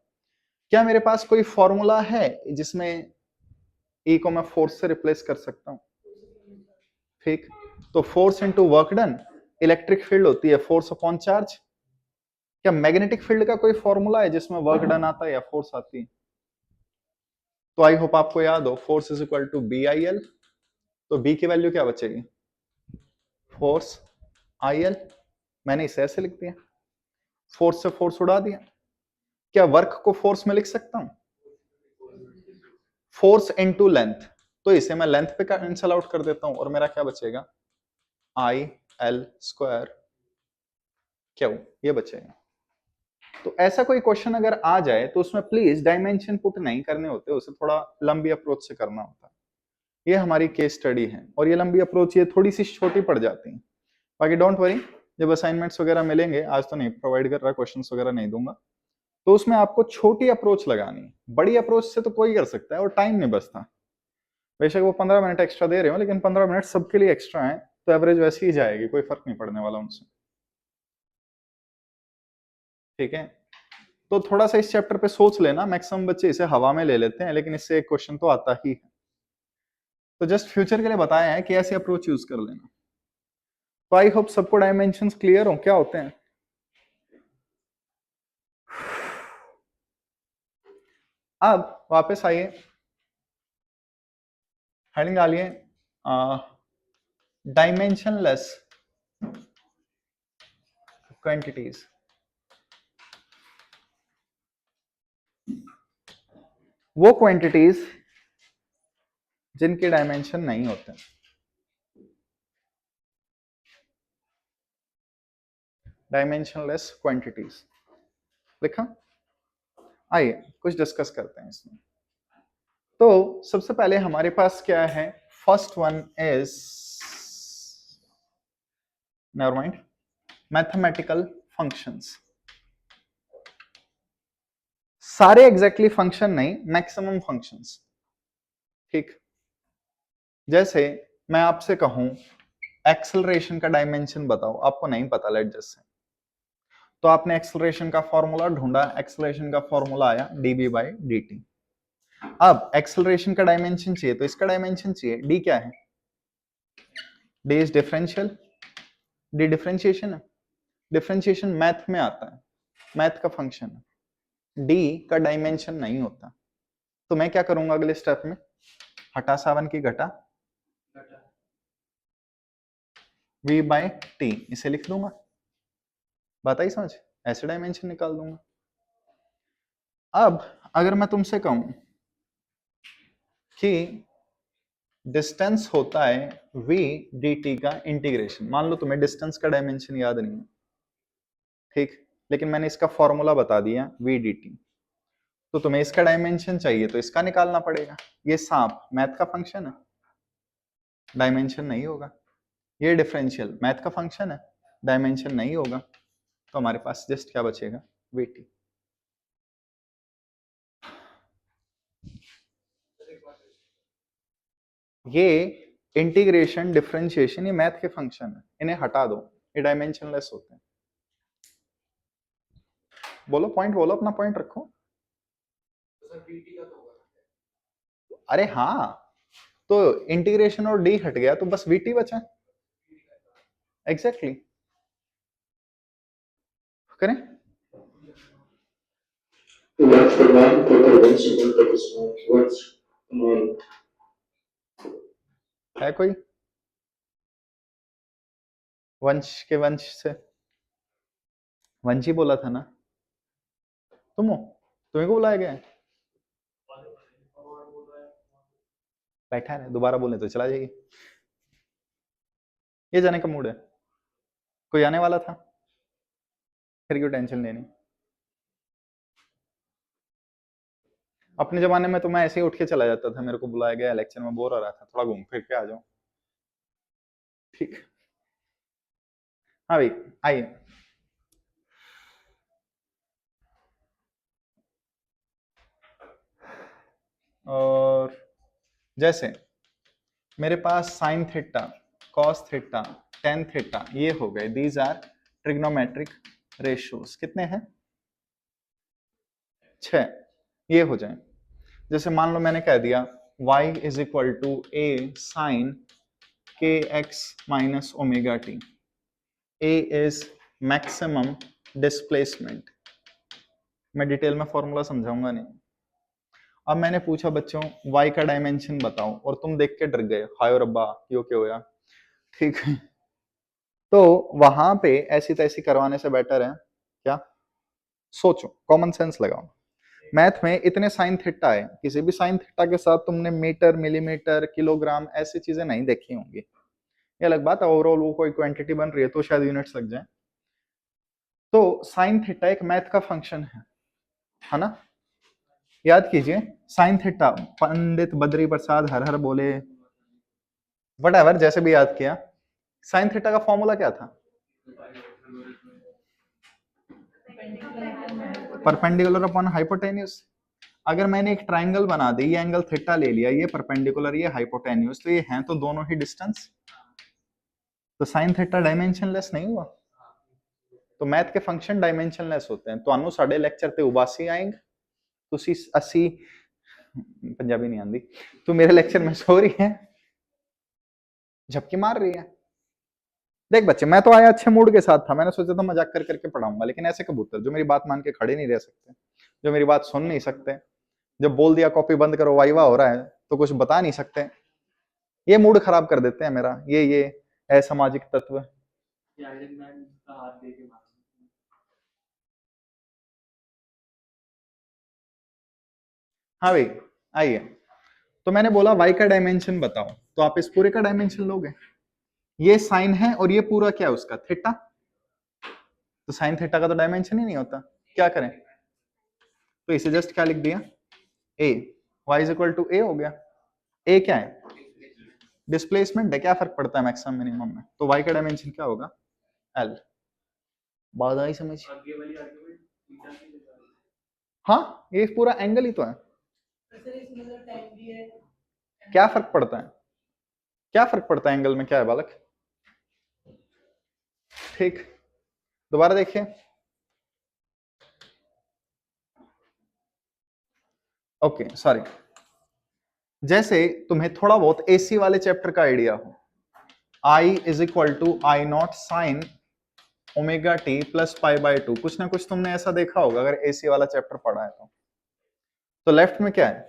क्या मेरे पास कोई फॉर्मूला है जिसमें E को मैं फोर्स से रिप्लेस कर सकता हूं? ठीक, तो force into work done, electric field होती है फोर्स अपॉन चार्ज। क्या मैग्नेटिक फील्ड का कोई फॉर्मूला है जिसमें वर्क डन आता है या फोर्स आती है? तो आई होप आपको याद हो, force is equal to BIL। तो B की वैल्यू क्या बचेगी, फोर्स IL। मैंने इसे ऐसे लिख दिया, फोर्स से फोर्स उड़ा दिया। क्या वर्क को फोर्स में लिख सकता हूं, फोर्स इनटू लेंथ, तो इसे मैं लेंथ पे कैंसिल आउट कर देता हूं और मेरा क्या बचेगा, IL² क्यों, ये बचेगा। तो ऐसा कोई क्वेश्चन अगर आ जाए तो उसमें प्लीज डायमेंशन पुट नहीं करने होते, उसे थोड़ा लंबी अप्रोच से करना होता है। ये हमारी केस स्टडी है, और ये लंबी अप्रोच ये थोड़ी सी छोटी पड़ जाती है। बाकी डोंट वरी, जब असाइनमेंट्स वगैरह मिलेंगे, आज तो नहीं प्रोवाइड कर रहा, क्वेश्चंस वगैरह नहीं दूंगा, तो उसमें आपको छोटी अप्रोच लगानी है। बड़ी अप्रोच से तो कोई कर सकता है और टाइम नहीं बचता। बेशक वो 15 मिनट एक्स्ट्रा दे रहे हो, लेकिन 15 मिनट सबके लिए एक्स्ट्रा है, तो एवरेज वैसे ही जाएगी, कोई फर्क नहीं पड़ने वाला उनसे। ठीक है, तो थोड़ा सा इस चैप्टर पे सोच लेना। मैक्सिमम बच्चे इसे हवा में ले लेते हैं, लेकिन इससे एक क्वेश्चन तो आता ही है। तो जस्ट फ्यूचर के लिए बताया है कि ऐसे अप्रोच यूज कर लेना। तो आई होप सबको डायमेंशंस क्लियर हो क्या होते हैं। अब वापस आइए, हेडिंग डालिए डायमेंशनलेस क्वांटिटीज। वो क्वांटिटीज जिनके डायमेंशन नहीं होते। डायमेंशनलेस क्वांटिटीज लिखा। आइए कुछ डिस्कस करते हैं इसमें। तो सबसे पहले हमारे पास क्या है, first one is, never mind, mathematical functions. सारे एग्जैक्टली फंक्शन नहीं, मैक्सिमम फंक्शंस। ठीक, जैसे मैं आपसे कहूं एक्सेलरेशन का डायमेंशन बताओ, आपको नहीं पता लेट जस्ट से, तो आपने एक्सेलरेशन का फॉर्मूला ढूंढा, एक्सेलरेशन का फॉर्मूला आया dv/dt। अब एक्सेलरेशन का डायमेंशन चाहिए, तो इसका डायमेंशन चाहिए, d क्या है, d is differential, d differentiation है, डिफरेंशिएशन मैथ में आता है, मैथ का फंक्शन है, d का डायमेंशन नहीं होता। तो मैं क्या करूंगा अगले स्टेप में, हटा 7 की घटा v/t, इसे लिख दूंगा, बात आई समझ, ऐसे डायमेंशन निकाल दूंगा। अब अगर मैं तुमसे कहूं कि डिस्टेंस होता है v dt का इंटीग्रेशन, मान लो तुम्हें डिस्टेंस का डायमेंशन याद नहीं है, ठीक, लेकिन मैंने इसका फॉर्मूला बता दिया v dt, तो तुम्हें इसका डायमेंशन चाहिए तो इसका निकालना पड़ेगा। ये सांप मैथ का फंक्शन है, डायमेंशन नहीं होगा। ये डिफरेंशियल मैथ का फंक्शन है, डायमेंशन नहीं होगा। तो हमारे पास जस्ट क्या बचेगा, vt। ये इंटीग्रेशन डिफरेंशिएशन ये मैथ के फंक्शन है, इन्हें हटा दो, ये डायमेंशनलेस होते हैं। बोलो पॉइंट, बोलो अपना पॉइंट रखो। अरे हाँ, तो इंटीग्रेशन और डी हट गया तो बस vt बचा। एग्जैक्टली करें। है कोई वंश के वंश से, वंश ही बोला था ना, तुम हो, तुम्हें को बुलाया गया है, बैठा है, दोबारा बोले तो चला जाएगी। ये जाने का मूड है, कोई आने वाला था, फिर क्यों टेंशन लेनी। अपने जमाने में तो मैं ऐसे ही उठ के चला जाता था, मेरे को बुलाया गया लेक्चर में, बोर हो रहा था, थोड़ा घूम फिर के आ जाऊं। ठीक, हाँ भाई आइए। और जैसे मेरे पास sine theta, cos theta, tan theta ये हो गए, दीज आर ट्रिग्नोमेट्रिक रेशियोज। कितने हैं, 6। ये हो जाए, जैसे मान लो मैंने कह दिया y is equal to a sine के x minus omega t, a is maximum displacement. मैं डिटेल में फॉर्मूला समझाऊंगा नहीं। अब मैंने पूछा बच्चों y का डायमेंशन बताओ, और तुम देख के डर गए, हाय रब्बा यो क्या होया, ठीक है। तो वहां पे ऐसी तैसी करवाने से बेटर है क्या, सोचो, कॉमन सेंस लगाओ। मैथ में इतने साइन थीटा है, किसी भी साइन थीटा के साथ तुमने मीटर, मिलीमीटर, किलोग्राम ऐसी चीजें नहीं देखी होंगी, ये अलग बात है, ओवरऑल वो कोई क्वांटिटी बन रही है तो शायद यूनिट्स लग जाए। तो साइन थीटा एक मैथ का फंक्शन है ना, याद कीजिए साइन थीटा, पंडित बद्री प्रसाद हर हर बोले, वट जैसे भी याद किया, साइन थीटा का फॉर्मूला क्या था, परपेंडिकुलर अपॉन हाइपोटेन्यूज। अगर मैंने एक ट्राइंगल बना दी, ये एंगल थीटा ले लिया, ये परपेंडिकुलर, ये हाइपोटेन्यूज, तो ये हैं तो दोनों ही डिस्टेंस, तो साइन थीटा डायमेंशनलेस नहीं हुआ। तो मैथ के फंक्शन डायमेंशनलेस होते हैं। ਤੁਹਾਨੂੰ ਸਾਡੇ ਲੈਕਚਰ ਤੇ ਉਬਾਸੀ ਆਏंगे, ਤੁਸੀਂ ਅਸੀਂ पंजाबी नहीं आंदी, तू मेरे लेक्चर में सो रही है, झपकी मार रही है। देख बच्चे, मैं तो आया अच्छे मूड के साथ था, मैंने सोचा था मजाक कर करके पढ़ाऊंगा, लेकिन ऐसे कबूतर जो मेरी बात मान के खड़े नहीं रह सकते, जो मेरी बात सुन नहीं सकते, जब बोल दिया कॉपी बंद करो वाइवा हो रहा है तो कुछ बता नहीं सकते, ये मूड खराब कर देते हैं मेरा। ये असामाजिक तत्व। आयरन मैन का हाथ दे के मारा। हाँ भाई आइए, तो मैंने बोला y का डायमेंशन बताओ, तो आप इस पूरे का डायमेंशन लोगे, ये साइन है और ये पूरा क्या है उसका, थीटा, तो साइन थीटा का तो डायमेंशन ही नहीं होता, क्या करें, तो इसे जस्ट क्या लिख दिया, a, y is equal to a हो गया। a क्या है, डिस्प्लेसमेंट है, क्या फर्क पड़ता है मैक्सिमम मिनिमम में, तो y का डायमेंशन क्या होगा, l। बात आई समझ, आगे वाली आर्गुमेंट थीटा की जगह हाँ ये पूरा एंगल ही तो है, क्या फर्क पड़ता है, क्या फर्क पड़ता है एंगल में, क्या है बालक, ठीक। दोबारा देखिए, ओके सॉरी, जैसे तुम्हें थोड़ा बहुत एसी वाले चैप्टर का आइडिया हो, I is equal to I naught sine omega T plus pi by 2, कुछ ना कुछ तुमने ऐसा देखा होगा अगर एसी वाला चैप्टर पढ़ा है तो लेफ्ट में क्या है,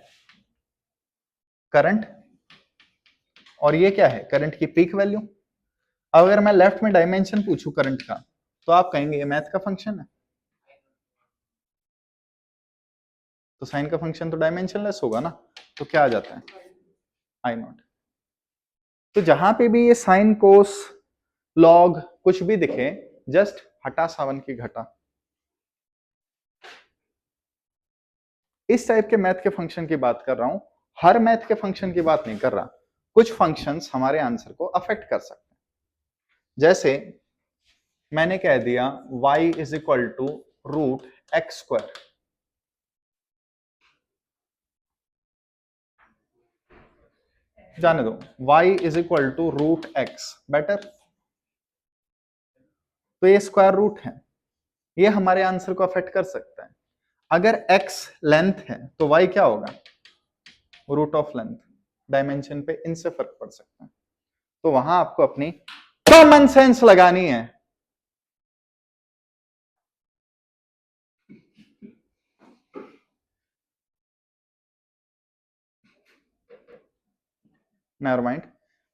करंट, और ये क्या है, करंट की पीक वैल्यू। अगर मैं लेफ्ट में डायमेंशन पूछूं करंट का, तो आप कहेंगे ये मैथ का फंक्शन है, तो साइन का फंक्शन तो डायमेंशनलेस होगा ना, तो क्या आ जाता है, आई नॉट। तो जहां पे भी ये साइन कोस लॉग कुछ भी दिखे, जस्ट हटा सावन की घटा। इस टाइप के मैथ के फंक्शन की बात कर रहा हूं, हर मैथ के फंक्शन की बात नहीं कर रहा, कुछ फंक्शंस हमारे आंसर को अफेक्ट कर सकते हैं। जैसे मैंने कह दिया y is equal to root X square, जाने दो, y is equal to root X better, तो ये स्क्वायर रूट है, ये हमारे आंसर को अफेक्ट कर सकता है। अगर x लेंथ है तो y क्या होगा, रूट ऑफ लेंथ, डायमेंशन पे इनसे फर्क पड़ सकता है, तो वहां आपको अपनी कॉमन सेंस लगानी है। नेवर माइंड,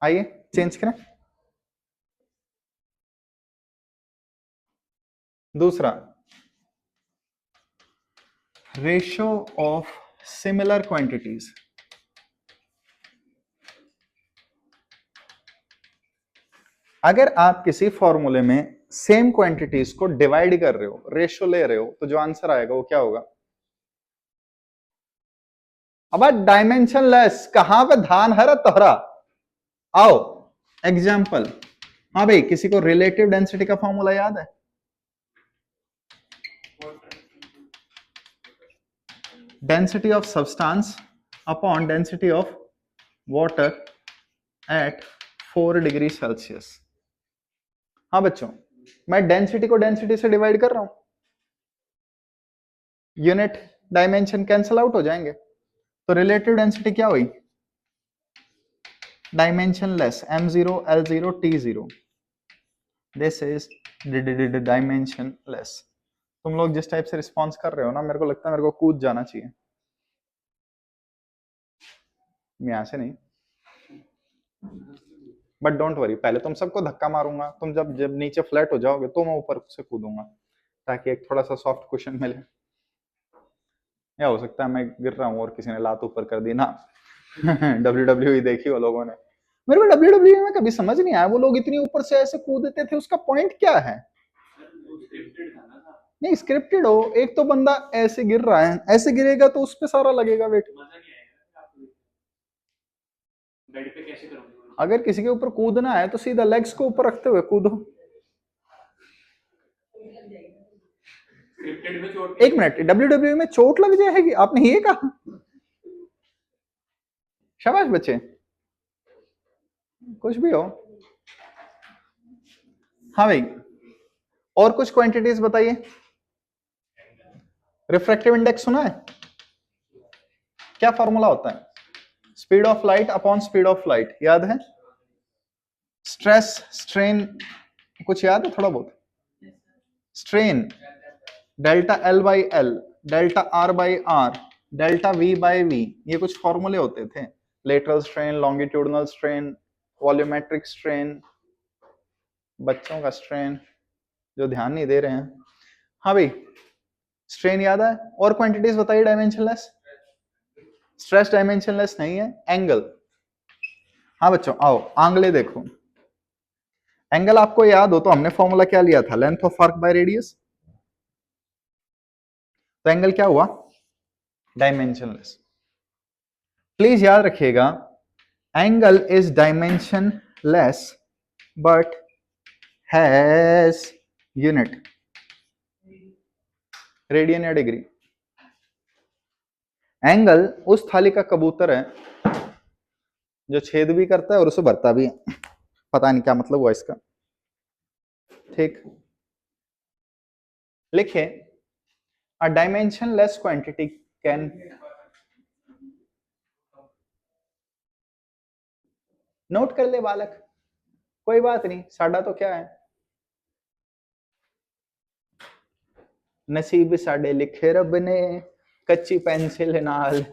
आइए चेंज करें। दूसरा, रेशियो ऑफ सिमिलर क्वांटिटीज। अगर आप किसी फॉर्मूले में सेम क्वांटिटीज को डिवाइड कर रहे हो, रेशियो ले रहे हो, तो जो आंसर आएगा वो क्या होगा, अब डायमेंशन लेस, कहां पे धान है रे तोहरा, आओ एग्जाम्पल। हाँ भाई, किसी को रिलेटिव डेंसिटी का फॉर्मूला याद है, density of substance upon density of water at 4 degree Celsius. हाँ बच्चों, मैं डेंसिटी को डेंसिटी से डिवाइड कर रहा हूं, यूनिट डायमेंशन कैंसल आउट हो जाएंगे, तो रिलेटिव डेंसिटी क्या हुई, dimensionless, m0 l0 t0, this is dimensionless. तुम लोग जिस टाइप से रिस्पॉन्स कर रहे हो ना, मेरे को लगता है मेरे को कूद जाना चाहिए, मैं यहां से नहीं, बट डोंट वरी, पहले तुम सबको धक्का मारूंगा, तुम जब जब नीचे फ्लैट हो जाओगे तो मैं ऊपर से कूदूंगा, ताकि एक थोड़ा सा सॉफ्ट क्वेश्चन मिले। या हो सकता है मैं गिर रहा हूँ और किसी ने लात ऊपर कर दी ना। WWE देखी हो लोगों ने, मेरे को WWE में कभी समझ नहीं आया, वो लोग इतनी ऊपर से ऐसे कूदते थे, उसका पॉइंट क्या है। नहीं स्क्रिप्टेड हो, एक तो बंदा ऐसे गिर रहा है, ऐसे गिरेगा तो उस पे सारा लगेगा वेट, मजा नहीं आएगा बेड पे कैसे करोगे। अगर किसी के ऊपर कूदना है तो सीधा लेग्स को ऊपर रखते हुए कूदो। क्रिकेट में चोट एक मिनट, WWE में चोट लग जाएगी, आपने ये कहा? शाबाश बच्चे, कुछ भी हो। हाँ भाई, और कुछ क्वांटिटीज बताइए। रिफ्रैक्टिव इंडेक्स सुना है? क्या फॉर्मूला होता है? Speed of light upon speed of light, याद है? स्ट्रेस स्ट्रेन कुछ याद है थोड़ा बहुत? Strain delta L by L, delta R by R, delta V by V, ये कुछ फॉर्मूले होते थे। Lateral strain, longitudinal strain, volumetric strain, बच्चों का स्ट्रेन जो ध्यान नहीं दे रहे हैं। हाँ भाई, स्ट्रेन याद है? और क्वांटिटीज बताइए डायमेंशनलेस। स्ट्रेस डायमेंशनलेस नहीं है। एंगल, हाँ बच्चों आओ, आंगले देखो। एंगल आपको याद हो तो हमने फॉर्मूला क्या लिया था? Length of arc by radius. तो एंगल क्या हुआ? डायमेंशनलेस। प्लीज याद रखिएगा, angle is dimensionless but has unit, radian या डिग्री। एंगल उस थाली का कबूतर है जो छेद भी करता है और उसे भरता भी है। पता नहीं क्या मतलब हुआ इसका, ठीक। लिखे, a dimensionless quantity can, note कर ले बालक, कोई बात नहीं, साडा तो क्या है, नसीब साडे लिखे रब ने कच्ची पेंसिल नाल।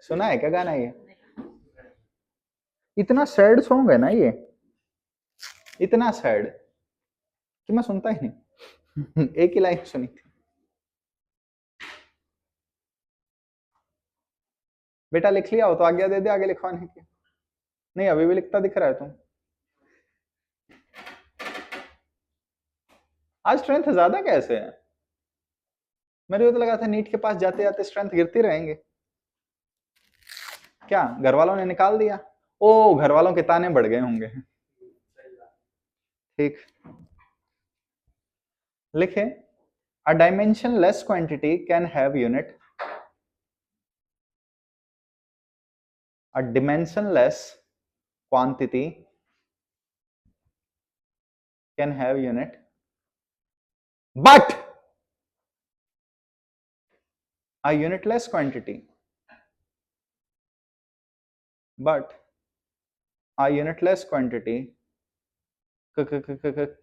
सुना है क्या गाना ये? इतना सैड सॉन्ग है ना ये, इतना सैड कि मैं सुनता ही नहीं। एक ही लाइन सुनी थी। बेटा लिख लिया हो तो आज्ञा दे दे आगे लिखवाने की। नहीं अभी भी लिखता दिख रहा है तुम। आज स्ट्रेंथ ज्यादा कैसे है? मेरे को तो लगा था नीट के पास जाते जाते स्ट्रेंथ गिरती रहेंगे। क्या घर वालों ने निकाल दिया? ओ घर वालों के ताने बढ़ गए होंगे। ठीक, लिखे, a dimensionless quantity can have unit, a dimensionless quantity can have unit but a unitless quantity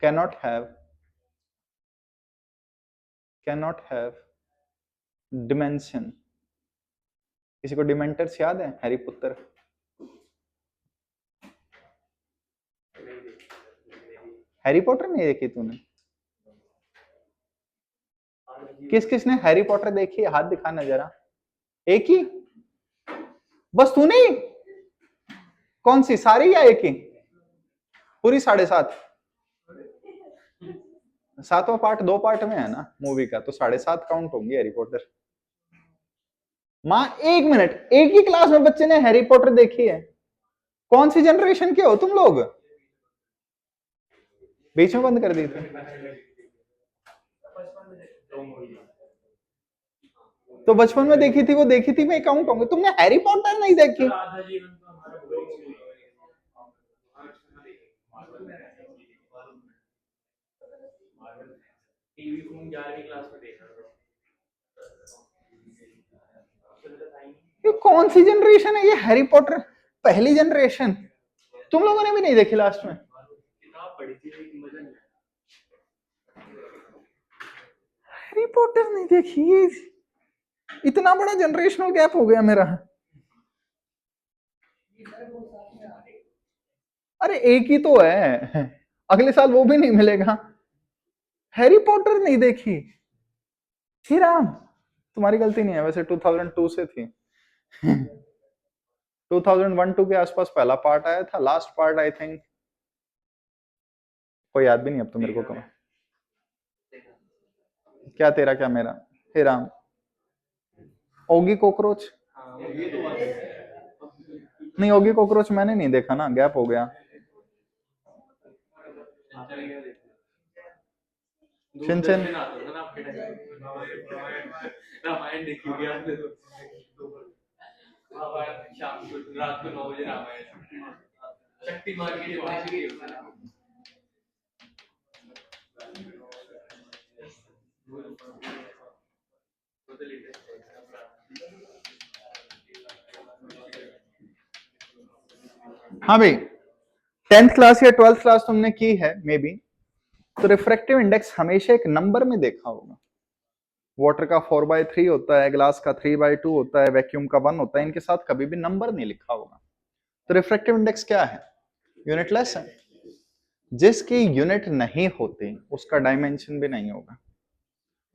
cannot have dimension। किसी को डिमेंटर्स याद है? हैरी पुत्र। हैरी पॉटर नहीं देखी तूने? किस किसने हैरी पॉटर देखी है? हाथ दिखाना जरा। एक ही? बस तू नहीं? कौन सी, सारी या एक ही? पूरी 7.5? 7वां पार्ट 2 पार्ट में है ना मूवी का, तो 7.5 काउंट होंगी हैरी पॉटर। माँ एक मिनट, एक ही क्लास में बच्चे ने हैरी पॉटर देखी है? कौन सी जनरेशन के हो तुम लोग? बीच में बंद कर दी थी तो बचपन में देखी थी, वो देखी थी, मैं काउंट होंगे। तुमने हैरी पॉटर नहीं देखी? टीवी को 11वीं क्लास में देखा था। ये कौन सी जनरेशन है ये हैरी पॉटर? पहली जनरेशन। तुम लोगों ने भी नहीं देखी लास्ट में? किताब पढ़ी थी लेकिन मजा नहीं आया। हैरी पॉटर नहीं देखी? ये इतना बड़ा जनरेशनल गैप हो गया मेरा। अरे एक ही तो है, अगले साल वो भी नहीं मिलेगा। हैरी पॉटर नहीं देखी? हे राम, तुम्हारी गलती नहीं है वैसे, 2002 से थी। 2001-2 के आसपास पहला पार्ट आया था, लास्ट पार्ट आई थिंक कोई याद भी नहीं अब तो मेरे को। कम क्या तेरा क्या मेरा? हे राम, ओगी कॉकरोच नहीं, ओगी कॉकरोच मैंने नहीं देखा ना, गैप हो गया। शिनचैन आपके टाइम रामायण देखी होगी आपने रामायण शाम को रात को 9 बजे रामायण शक्तिमान की जो वाणी है वो तो लेटेस्ट हाँ भाई, 10th क्लास या 12th क्लास तुमने की है मे बी, तो रिफ्रैक्टिव इंडेक्स हमेशा एक नंबर में देखा होगा। वाटर का 4/3 होता है, ग्लास का 3/2 होता है, वैक्यूम का 1 होता है, इनके साथ कभी भी नंबर नहीं लिखा होगा। तो रिफ्रैक्टिव इंडेक्स क्या है? यूनिटलेस है। जिसकी यूनिट नहीं होती उसका डायमेंशन भी नहीं होगा,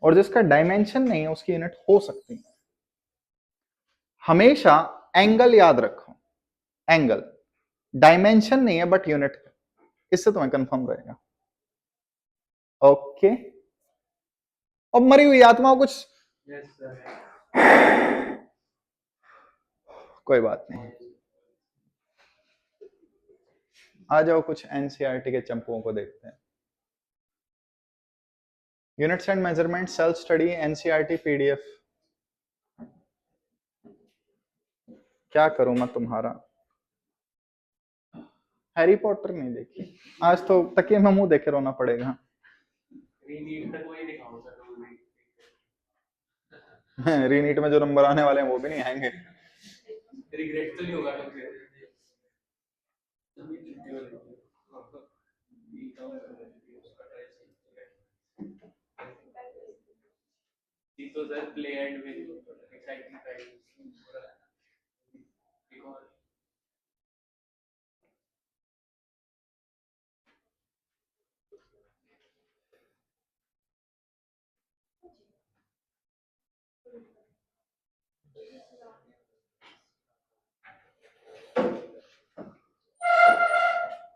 और जिसका डायमेंशन नहीं है उसकी यूनिट हो सकती है। हमेशा एंगल याद रखो, एंगल डायमेंशन नहीं है बट यूनिट है, इससे तुम्हें कंफर्म रहेगा। ओके, अब मरी हुई आत्माओं कुछ यस सर कोई बात नहीं, आ जाओ कुछ एनसीईआरटी के चंपुओं को देखते हैं। Units and measurement, self study, NCERT PDF. क्या करूं मैं तुम्हारा? हैरी पॉटर नहीं देखी आज तो तकिए में मुंह देखे रोना पड़ेगा। रीनीट तक वही दिखाऊं सर वो भी रीनीट में जो नंबर आने वाले हैं वो भी नहीं आएंगे। रिग्रेट तो नहीं होगा कभी तो sir play and win exciting price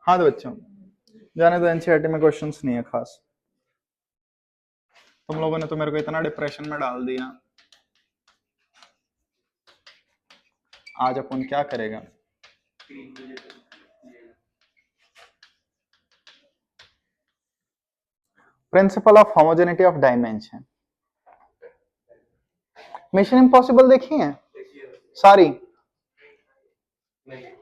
हाँ तो बच्चों, जाने दो, एनसीईआरटी में क्वेश्चंस नहीं है खास। तुम लोगों ने तो मेरे को इतना डिप्रेशन में डाल दिया, आज अपन क्या करेगा? Principal of homogeneity of dimension. Mission impossible देखी है सारी? नहीं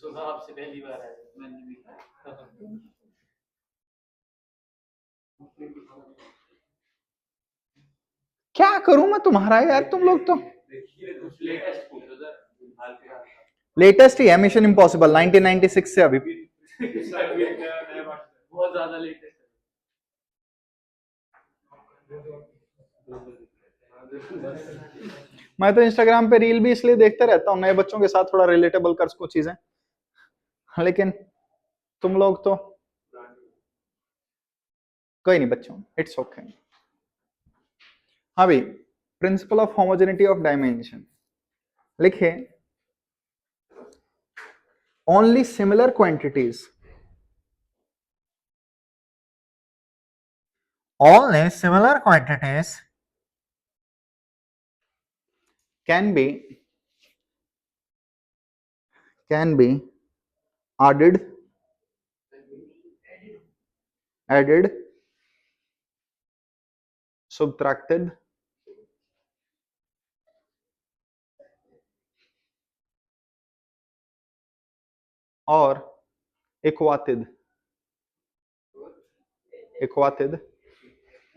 सुबह आपसे पहली बार आया मैंने भी क्या करूं मैं तुम्हारा यार, तुम लोग तो लेटेस्ट पूछो सर हाल फिलहाल लेटेस्ट ही है मिशन इम्पॉसिबल 1996 से अभी। बहुत ज्यादा लेटेस्ट मैं तो इंस्टाग्राम पे रील भी इसलिए देखते रहता हूँ, नए बच्चों के साथ थोड़ा रिलेटेबल कर कुछ चीजें, लेकिन तुम लोग तो कोई नहीं बच्चों, इट्स ओके। हाँ भाई, principle of homogeneity of dimension लिखे, only similar quantities, only similar quantities can be added subtracted और इक्वाटेड।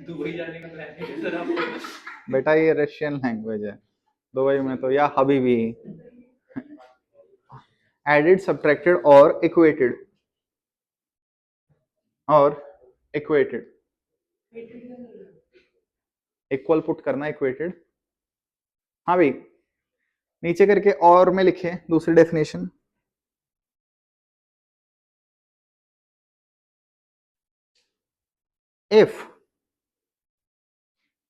दुबई जाने का प्लान है सर आपको बेटा ये रशियन लैंग्वेज है, दुबई में तो या हबीबी। एडेड, सब्ट्रैक्टेड और इक्वेटेड इक्वल पुट करना, इक्वेटेड। हाँ भाई, नीचे करके और में लिखे दूसरी definition,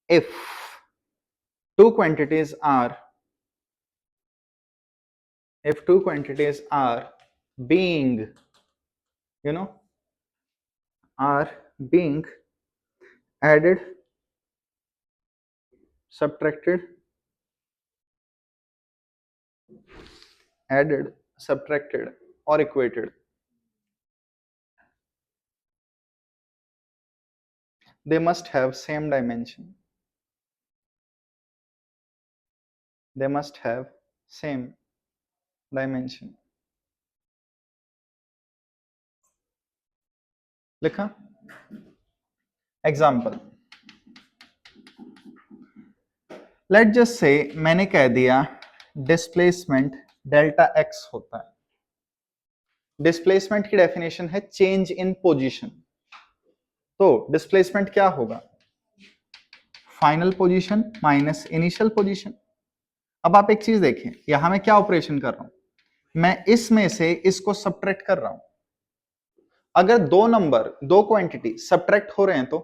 if two quantities are being, are being added, subtracted or equated, they must have same dimension. They must have same dimension. लिखा? एग्जाम्पल, लेट जस्ट से मैंने कह दिया डिस्प्लेसमेंट डेल्टा एक्स होता है. डिस्प्लेसमेंट की डेफिनेशन है change in position. तो displacement क्या होगा? Final position minus initial position. अब आप एक चीज देखें, यहां मैं क्या ऑपरेशन कर रहा हूं, मैं इसमें से इसको सब्ट्रैक्ट कर रहा हूं. अगर दो नंबर, दो क्वांटिटी सब्ट्रैक्ट हो रहे हैं तो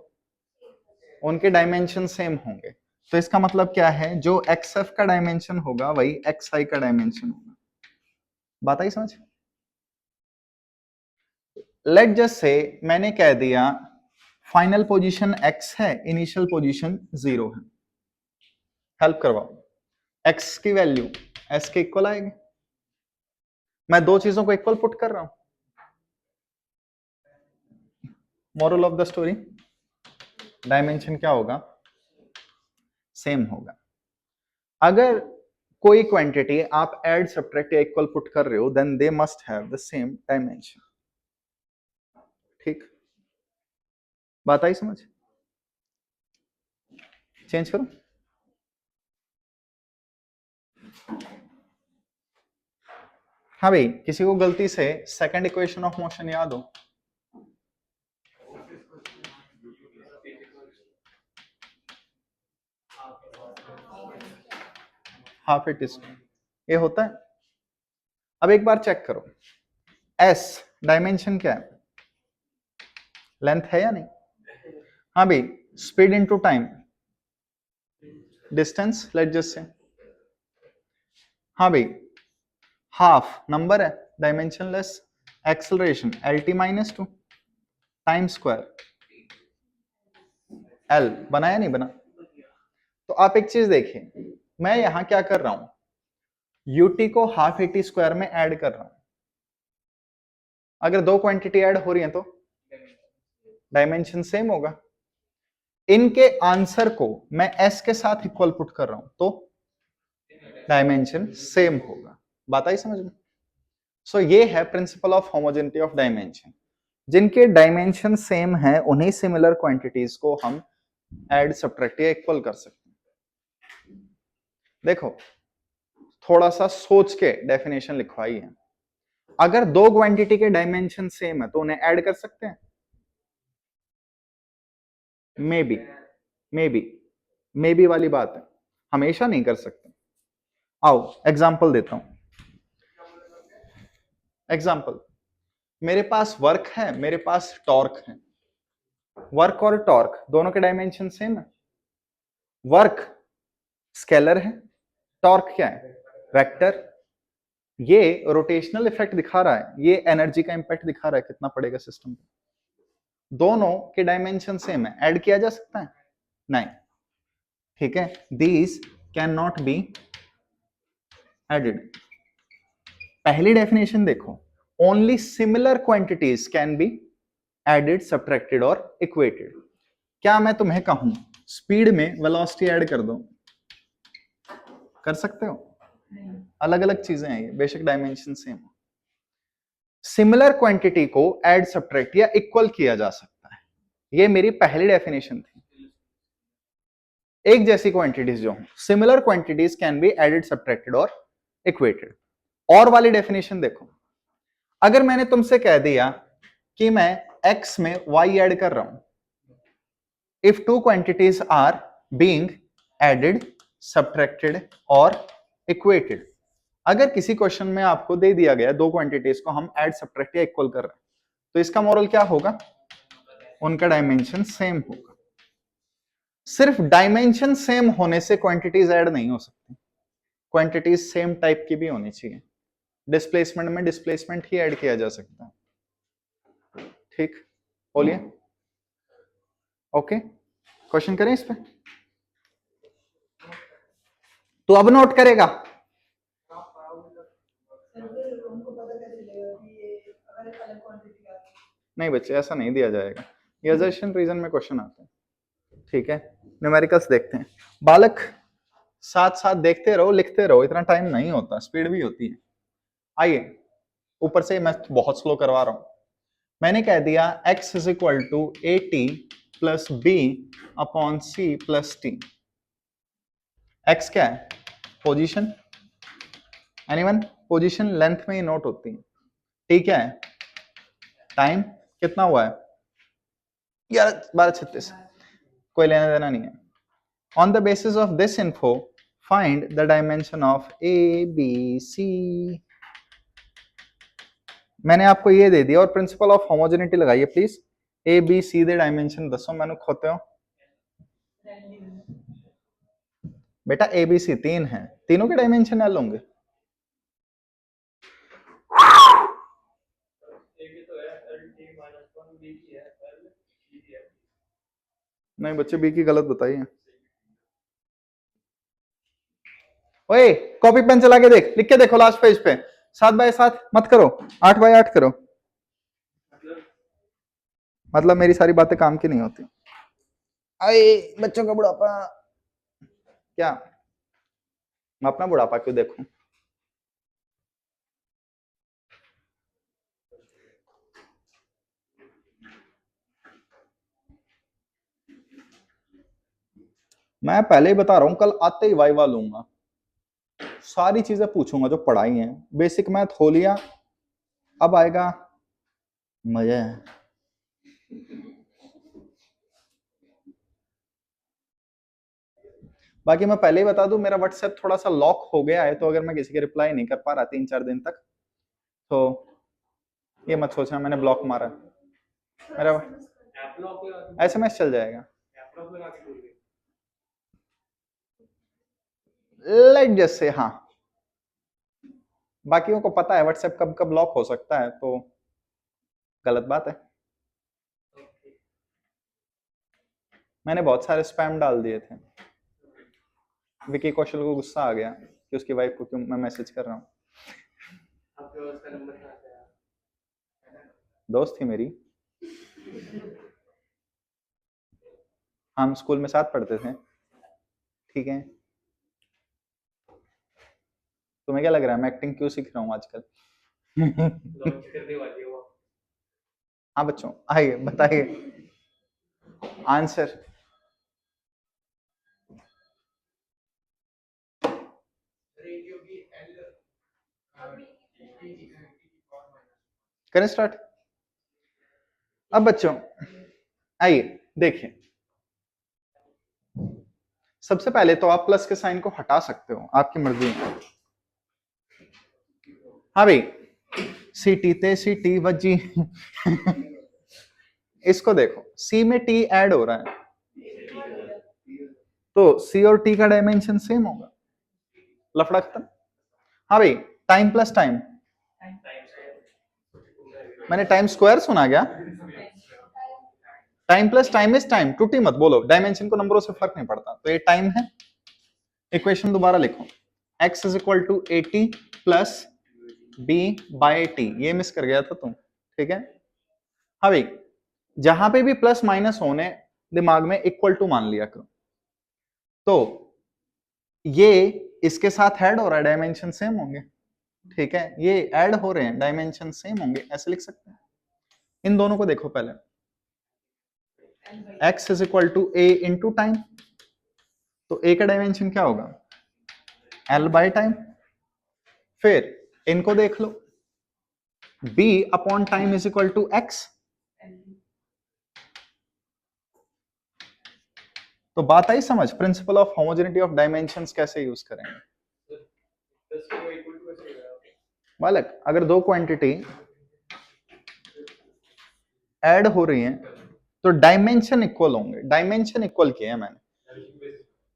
उनके डायमेंशन सेम होंगे. तो इसका मतलब क्या है, जो XF का डायमेंशन होगा वही XI का डायमेंशन होगा. बात आई समझ? लेट जस्ट से मैंने कह दिया फाइनल पोजीशन X है, इनिशियल पोजीशन 0 है. हेल्प करवाओ, X की वैल्यू S के इक्वल आएगी. मैं दो चीजों को इक्वल पुट कर रहा हूं. Moral of the story, dimension क्या होगा? सेम होगा. अगर कोई क्वांटिटी आप ऐड सब्ट्रैक्ट या इक्वल पुट कर रहे हो, then they must have the same dimension. ठीक, बात आई समझ? चेंज करो. हाँ भाई, किसी को गलती से सेकंड इक्वेशन ऑफ मोशन याद हो? हाफ इट इज, ये होता है. अब एक बार चेक करो, एस डायमेंशन क्या है? लेंथ है या नहीं? हाँ भाई, speed into time, distance let just say. हाँ भाई, हाफ नंबर है, dimensionless. Acceleration LT minus 2 time square L. बनाया नहीं बना? तो आप एक चीज देखिए, मैं यहां क्या कर रहा हूं, यूटी को हाफ एटी स्क्वायर में ऐड कर रहा हूं. अगर दो क्वांटिटी ऐड हो रही है तो डायमेंशन सेम होगा. इनके आंसर को मैं S के साथ इक्वल पुट कर रहा हूं तो डायमेंशन सेम होगा. बात आई समझ में? सो ये है principal of homogeneity of dimension. जिनके डायमेंशन सेम है उन्हीं सिमिलर क्वांटिटीज को हम ऐड सब्ट्रैक्ट या इक्वल कर सकते हैं. देखो, थोड़ा सा सोच के डेफिनेशन लिखवाई है. अगर दो क्वांटिटी के डायमेंशन सेम है तो उन्हें ऐड कर सकते हैं? मे बी वाली बात है, हमेशा नहीं कर सकते. आओ एग्जांपल देता हूं. एग्जांपल, मेरे पास वर्क है, मेरे पास टॉर्क है. वर्क और टॉर्क दोनों के डायमेंशन सेम है. वर्क स्केलर है, टॉर्क क्या है? वेक्टर. ये रोटेशनल इफेक्ट दिखा रहा है, ये एनर्जी का इंपैक्ट दिखा रहा है कितना पड़ेगा सिस्टम पे. दोनों के डायमेंशन सेम है, ऐड किया जा सकता है? नहीं. ठीक है, these can not be added. पहली डेफिनेशन देखो, only similar quantities can be added, subtracted और इक्वेटेड. क्या मैं तुम्हें कहूं स्पीड में वेलोसिटी ऐड कर दो? कर सकते हो? अलग अलग चीजें हैं ये, बेशक डायमेंशन सेम हो. सिमिलर क्वांटिटी को ऐड सब्ट्रैक्ट या इक्वल किया जा सकता है. ये मेरी पहली डेफिनेशन थी. एक जैसी क्वांटिटीज जो similar quantities can be added, subtracted और इक्वेटेड. और वाली डेफिनेशन देखो, अगर मैंने तुमसे कह दिया कि मैं x में y ऐड कर रहा हूं, if two quantities are being added, subtracted और इक्वेटेड. अगर किसी क्वेश्चन में आपको दे दिया गया दो क्वांटिटीज को हम ऐड, सब्ट्रैक्ट या इक्वल कर रहे हैं, तो इसका मॉरल क्या होगा? उनका डायमेंशन सेम होगा. सिर्फ डायमेंशन सेम होने से क्वांटिटीज ऐड नहीं हो सकती, क्वांटिटीज सेम टाइप की भी होनी चाहिए. डिस्प्लेसमेंट में डिस्प्लेसमेंट ही ऐड किया जा सकता है. ठीक, बोलिए. ओके, क्वेश्चन करें इस पे? तो अब नोट करेगा. नहीं बच्चे, ऐसा नहीं दिया जाएगा. ये असर्शन रीजन में क्वेश्चन आते हैं. ठीक है, न्यूमेरिकल्स देखते हैं। बालक साथ साथ देखते रहो, लिखते रहो, इतना टाइम नहीं होता, स्पीड भी होती है। आइए, ऊपर से मैं बहुत स्लो करवा रहा हूं। मैंने कह दिया x is equal to A T plus B upon C plus T. x क्या है? पोजीशन। एनीवन? पोजीशन लेंथ में ही नोट होती है। टी क्या है? टाइम। कितना हुआ है? 12:36। कोई लेना देना नहीं है। On the basis of this info find the dimension of A B C. मैंने आपको ये दे दिया और प्रिंसिपल ऑफ होमोजेनिटी लगाइए प्लीज। ए बी सी दे डायमेंशन दसो मैंने खोते हो बेटा। ए बी सी तीन है, तीनों के डायमेंशन एल होंगे। नहीं बच्चे, बी की गलत बताइए। ओए कॉपी पेन चला के देख, लिख के देखो लास्ट पेज पे। 7x7 मत करो, 8x8 करो। मतलब मेरी सारी बातें काम की नहीं होती। अरे बच्चों का बुढ़ापा क्या? मैं अपना बुढ़ापा क्यों देखूं? मैं पहले ही बता रहा हूं, कल आते ही वाइवा लूंगा, सारी चीजें पूछूंगा जो पढ़ाई हैं। बेसिक मैथ हो लिया, अब आएगा मजा। बाकी मैं पहले ही बता दूं, मेरा व्हाट्सएप थोड़ा सा लॉक हो गया है, तो अगर मैं किसी के रिप्लाई नहीं कर पा रहा 3-4 दिन तक, तो ये मत सोचना मैंने ब्लॉक मारा। मेरा SMS चल जाएगा। लाइक जैसे हाँ, बाकियों को पता है व्हाट्सएप कब कब लॉक हो सकता है, तो गलत बात है। मैंने बहुत सारे स्पैम डाल दिए थे। विकी कौशल को गुस्सा आ गया कि उसकी वाइफ को क्यों मैं मैसेज कर रहा हूँ। दोस्त थी मेरी, हम स्कूल में साथ पढ़ते थे, ठीक है। तुम्हें क्या लग रहा है मैं एक्टिंग क्यों सीख रहा हूँ आजकल? हाँ बच्चों, आइए बताइए आंसर। करें स्टार्ट? अब बच्चों आइए देखिए, सबसे पहले तो आप प्लस के साइन को हटा सकते हो, आपकी मर्जी है। हाँ भाई, सीटी ते सीटी वजी। इसको देखो, सी में टी ऐड हो रहा है, तो सी और टी का डायमेंशन सेम होगा। लफड़ा खत्म। हाँ भाई, टाइम प्लस टाइम, मैंने टाइम स्क्वायर सुना क्या? Time plus time is time, टूटी मत बोलो, डायमेंशन को नंबरों से फर्क नहीं पड़ता, तो ये टाइम है। इक्वेशन दोबारा लिखो, x is equal to A T plus B by T. ये मिस कर गया था तुम, ठीक है। हाँ भाई, जहां पे भी प्लस माइनस होने, दिमाग में इक्वल टू मान लिया करो। तो ये इसके साथ ऐड हो रहा है, डायमेंशन सेम होंगे, ठीक है। ये ऐड हो रहे हैं, डायमेंशन सेम होंगे, ऐसे लिख सकते हैं। इन दोनों को देखो पहले, x is equal to A into time, तो a का डायमेंशन क्या होगा? l by time. फिर इनको देख लो, b upon time is equal to x। तो बात आई समझ, principle of homogeneity of dimensions कैसे यूज करेंगे। बालक, अगर दो क्वांटिटी ऐड हो रही हैं तो डायमेंशन इक्वल होंगे। डायमेंशन इक्वल किए हैं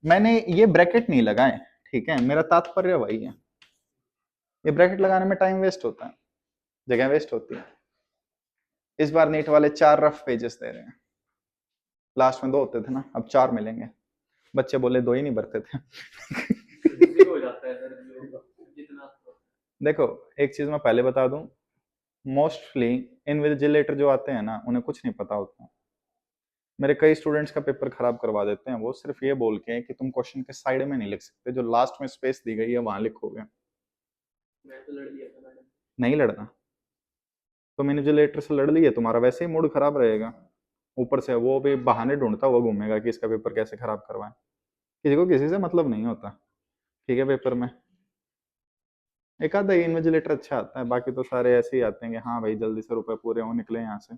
मैंने ये ब्रैकेट नहीं लगाए, ठीक है, मेरा तात्पर्य वही है। ये ब्रैकेट लगाने में टाइम वेस्ट होता है, जगह वेस्ट होती है। इस बार नीट वाले 4 रफ पेजेस दे रहे हैं, लास्ट में 2 होते थे ना, अब 4 मिलेंगे। बच्चे बोले 2 ही नहीं भरते थे। देखो एक चीज मैं पहले बता दूं, मोस्टली इनविजिलेटर जो आते हैं ना, उन्हें कुछ नहीं पता होता। मेरे कई स्टूडेंट्स का पेपर खराब करवा देते हैं वो, सिर्फ ये बोल के कि तुम क्वेश्चन के साइड में नहीं लिख सकते, जो लास्ट में स्पेस दी गई है वहां लिखोगे। मैं तो लड़ लिया था मैडम। नहीं लड़ना, तुम इन्विजिलेटर से लड़ लिए, तुम्हारा वैसे ही मूड खराब रहेगा, ऊपर से वो भी बहाने ढूंढता हुआ घूमेगा कि इसका पेपर कैसे खराब करवाएं। किसी को किसी से मतलब नहीं होता, ठीक है। पेपर में एक आधा इन्विजिलेटर अच्छा आता है, बाकी तो सारे ऐसे ही आते हैं कि हाँ भाई जल्दी से रुपए पूरे हो, निकले यहाँ से।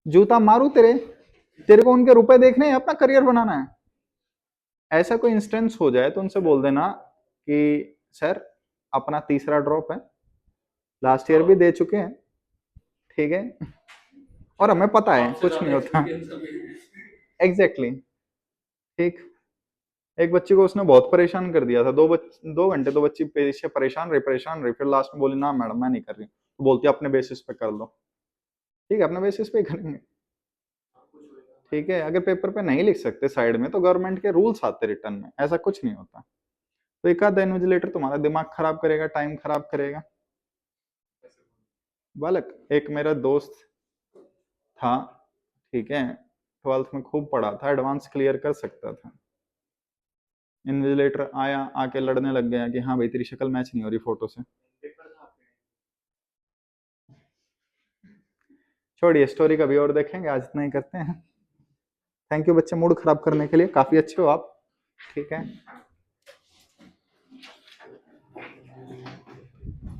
जूता मारू तेरे, तेरे को उनके रुपए देखने हैं, अपना करियर बनाना है। ऐसा कोई इंस्टेंस हो जाए तो उनसे बोल देना कि सर अपना तीसरा ड्रॉप है, लास्ट ईयर भी दे चुके हैं, ठीक है, और हमें पता है आपसे कुछ नहीं ज्यादा होता। एक्सपीरियंस अभी। एग्जैक्टली ठीक। एक बच्ची को उसने बहुत परेशान कर दिया था, 2 घंटे तो बच्ची पीछे परेशान रही, फिर लास्ट में बोली ना मैडम मैं नहीं कर रही, तो बोलती अपने बेसिस पे कर लो। ठीक है, अपने बेसिस पे ही करेंगे, ठीक है। अगर पेपर पे नहीं लिख सकते साइड में तो गवर्नमेंट के रूल्स आते रिटर्न में, ऐसा कुछ नहीं होता। तो एक आधा इन्विजिलेटर तुम्हारा दिमाग खराब करेगा, टाइम खराब करेगा। बालक एक मेरा दोस्त था, ठीक है, 12th में खूब पढ़ा था, एडवांस क्लियर कर सकता था। इन्विजिलेटर आया, आके लड़ने लग गया कि हाँ भाई तेरी शक्ल मैच नहीं हो रही फोटो से। छोड़िए, स्टोरी कभी और देखेंगे, आज इतना ही करते हैं। थैंक यू बच्चे, मूड खराब करने के लिए, काफी अच्छे हो आप, ठीक है।